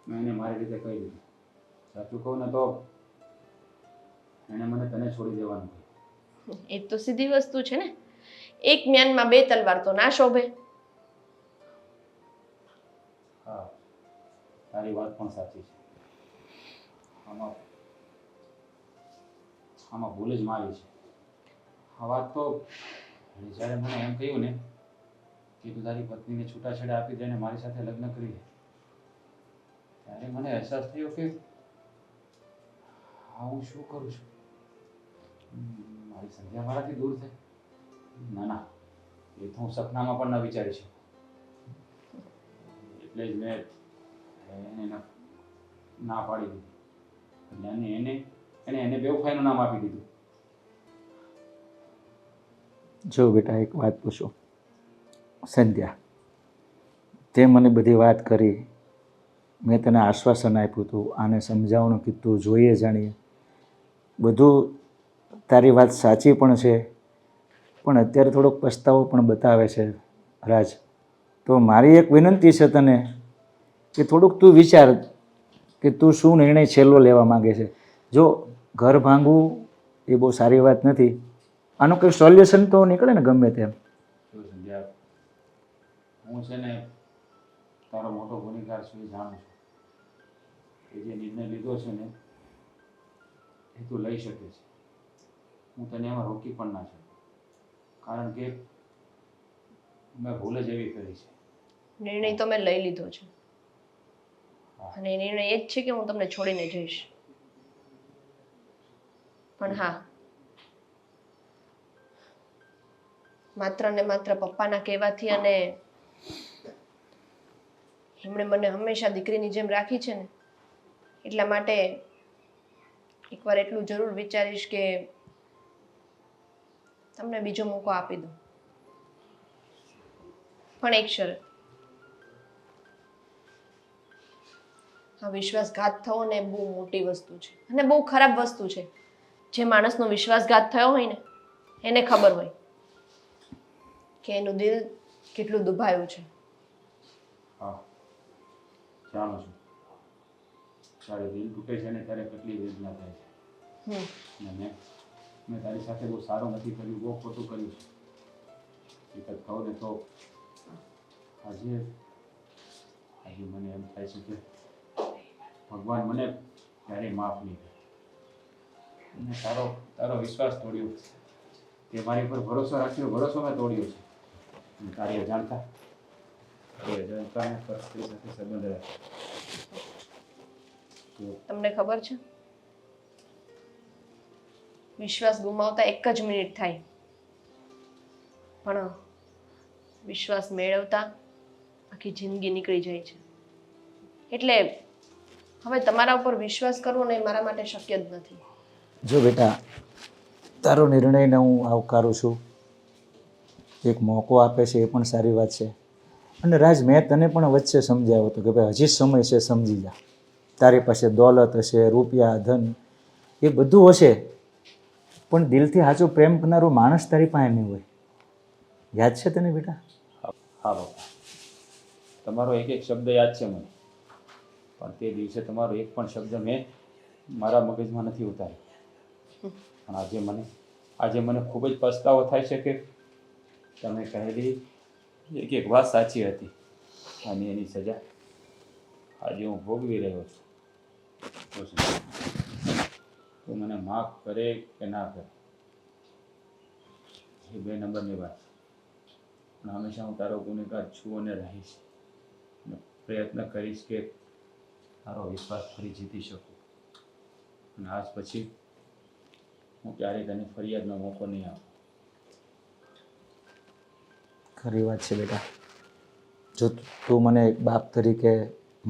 મેં એને મારી રીતે કહી દીધું. સાચું કહું ને તો એણે મને તને છોડી દેવાનું કહ્યું. એ તો સીધી વસ્તુ છે ને, એક મ્યાનમાં બે તલવાર તો ના શોભે. હા, તારી વાત પણ સાચી છે. આમાં આમાં ભૂલ જ મારી છે. આ વાત તો જ્યારે મને એમ કહ્યું ને કે તું તારી પત્નીને છૂટાછેડા આપી દે ને મારી સાથે લગ્ન કરી દે, ત્યારે મને અહેસાસ થયો કે હા હું શું કરું છું. મારી સંધ્યા મારાથી દૂર થઈ. ના ના, એ તો હું સપનામાં પણ ન વિચારી શકું. એટલે જ મેં એને ના પાડી દીધી. એટલે એને બેવફાઈનું નામ આપી દીધું. જો બેટા એક વાત પૂછો, સંધ્યા, તે મને બધી વાત કરી, મેં તને આશ્વાસન આપ્યું હતું, આને સમજાવવાનું કીધું, જોઈએ જાણીએ, બધું તારી વાત સાચી પણ છે, પણ અત્યારે થોડોક પસ્તાવો પણ બતાવે છે રાજ. તો મારી એક વિનંતી છે તને કે થોડુંક તું વિચાર કે તું શું નિર્ણય છેલ્લો લેવા માંગે છે. જો ઘર ભાંગવું એ બહુ સારી વાત નથી, આનું કંઈ સોલ્યુશન તો નીકળે ને ગમે તેમ. જો સંધ્યા, હું છે ને તારો મોટો ગુનેગાર છું એ જાણું છું. એ જે નિર્ણય લીધો છે ને એ તું લઈ શકે છે. હું તને એમાં રોકી પણ ના શકું, કારણ કે મેં ભૂલ જ એવી કરી છે. નિર્ણય તો મેં લઈ લીધો છે અને એ નિર્ણય એ જ છે કે હું તમને છોડીને જઈશ. પણ હા, માત્ર ને માત્ર પપ્પાના કહેવાથી અને એમણે મને હંમેશા દીકરીની જેમ રાખી છે ને એટલા માટે એકવાર એટલું જરૂર વિચારીશ કે તમને બીજો મોકો આપી દઉં, પણ એક શરત. આ વિશ્વાસઘાત થવો ને બહુ મોટી વસ્તુ છે અને બહુ ખરાબ વસ્તુ છે. જે માણસનો વિશ્વાસઘાત થયો હોય ને એને ખબર હોય કે એનું દિલ કેટલું દુભાયું છે. હા, જાણું છું. જ્યારે દિલ તૂટે છે ને ત્યારે કેટલી વેદના થાય છે. અને મેં તારી સાથે બહુ સારું નથી કર્યું, બહુ ખોટું કર્યું છે. હકીકત કહું ને તો આજે મને એમ થાય છે કે ભગવાન મને ક્યારેય માફ નહીં કરે. અને તારો વિશ્વાસ તોડ્યો, તે મારી પર ભરોસો રાખ્યો, ભરોસો મેં તોડ્યો છે. અને તારી અજાણતા મેં સ્ત્રી સાથે સંબંધ રાખ્યો. તમને ખબર છે, વિશ્વાસ ગુમાવતા એક જ મિનિટ થાય, પણ વિશ્વાસ મેળવતા આખી જિંદગી નીકળી જાય છે. એટલે હવે તમારા ઉપર વિશ્વાસ કરવો ને એ મારા માટે શક્ય જ નથી. જો બેટા, તારો નિર્ણયને હું આવકારું છું, એક મોકો આપે છે એ પણ સારી વાત છે. અને રાજ, મેં તને પણ વચ્ચે સમજાવ્યો હતો કે ભાઈ હજી સમય છે, સમજી જા. તારી પાસે દોલત હશે, રૂપિયા, ધન, એ બધું હશે, પણ દિલથી સાચો પ્રેમ કરનારો માણસ તારી પાસે નહીં હોય. યાદ છે તને બેટા? હા બાપા, તમારો એક એક શબ્દ યાદ છે મને, પણ તે દિવસે તમારો એક પણ શબ્દ મેં મારા મગજમાં નથી ઉતાર્યો. પણ આજે મને ખૂબ જ પસ્તાવો થાય છે કે તમે કહેલી એક એક વાત સાચી હતી અને એની સજા આજે હું ભોગવી રહ્યો છું. તું મને માફ કરે કે ના કરે એ બે નંબરની વાત, પણ હંમેશા હું તારો ગુનેગાર છું અને રહીશ. અને પ્રયત્ન કરીશ કે તારો વિશ્વાસ ફરી જીતી શકું. અને આજ પછી હું ક્યારેય તને ફરિયાદનો મોકો નહીં આપું. ખરી વાત છે બેટા. જો તું મને એક બાપ તરીકે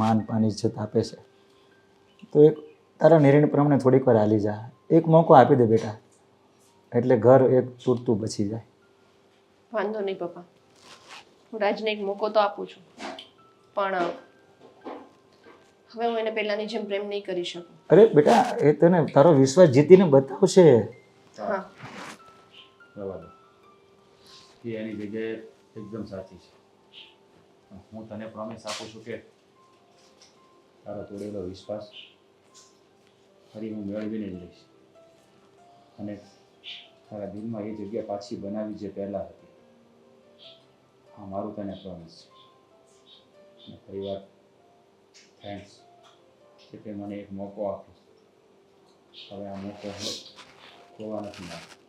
માન પાન ઇજ્જત આપે છે તો એક તારા નિર્ણય પ્રમાણે થોડીક વાર હાલી જા. એક મોકો આપી દે બેટા, એટલે ઘર એક તૂટતું બચી જાય. વાંધો નહીં પપ્પા, હું રાજને એક મોકો તો આપું છું, પણ હવે હું એને પહેલાંની જેમ પ્રેમ નહીં કરી શકું. અરે બેટા, એ તને તારો વિશ્વાસ જીતીને બતાવશે. હા રવા દો. એ એની જગ્યાએ એકદમ સાચી છે. હું તને પ્રોમિસ આપું છું કે તારો તોડેલો વિશ્વાસ ફરી હું મેળવીને જ લઈશ, અને તારા દિલમાં એ જગ્યા પાછી બનાવી જે પહેલાં હતી. હા, મારું તને પ્રોમિસ છે. અને ફરી વાર થેન્ક્સ કે તે મને એક મોકો આપ્યો. હવે આ મોકો હું ખોવા નથી માંગતો.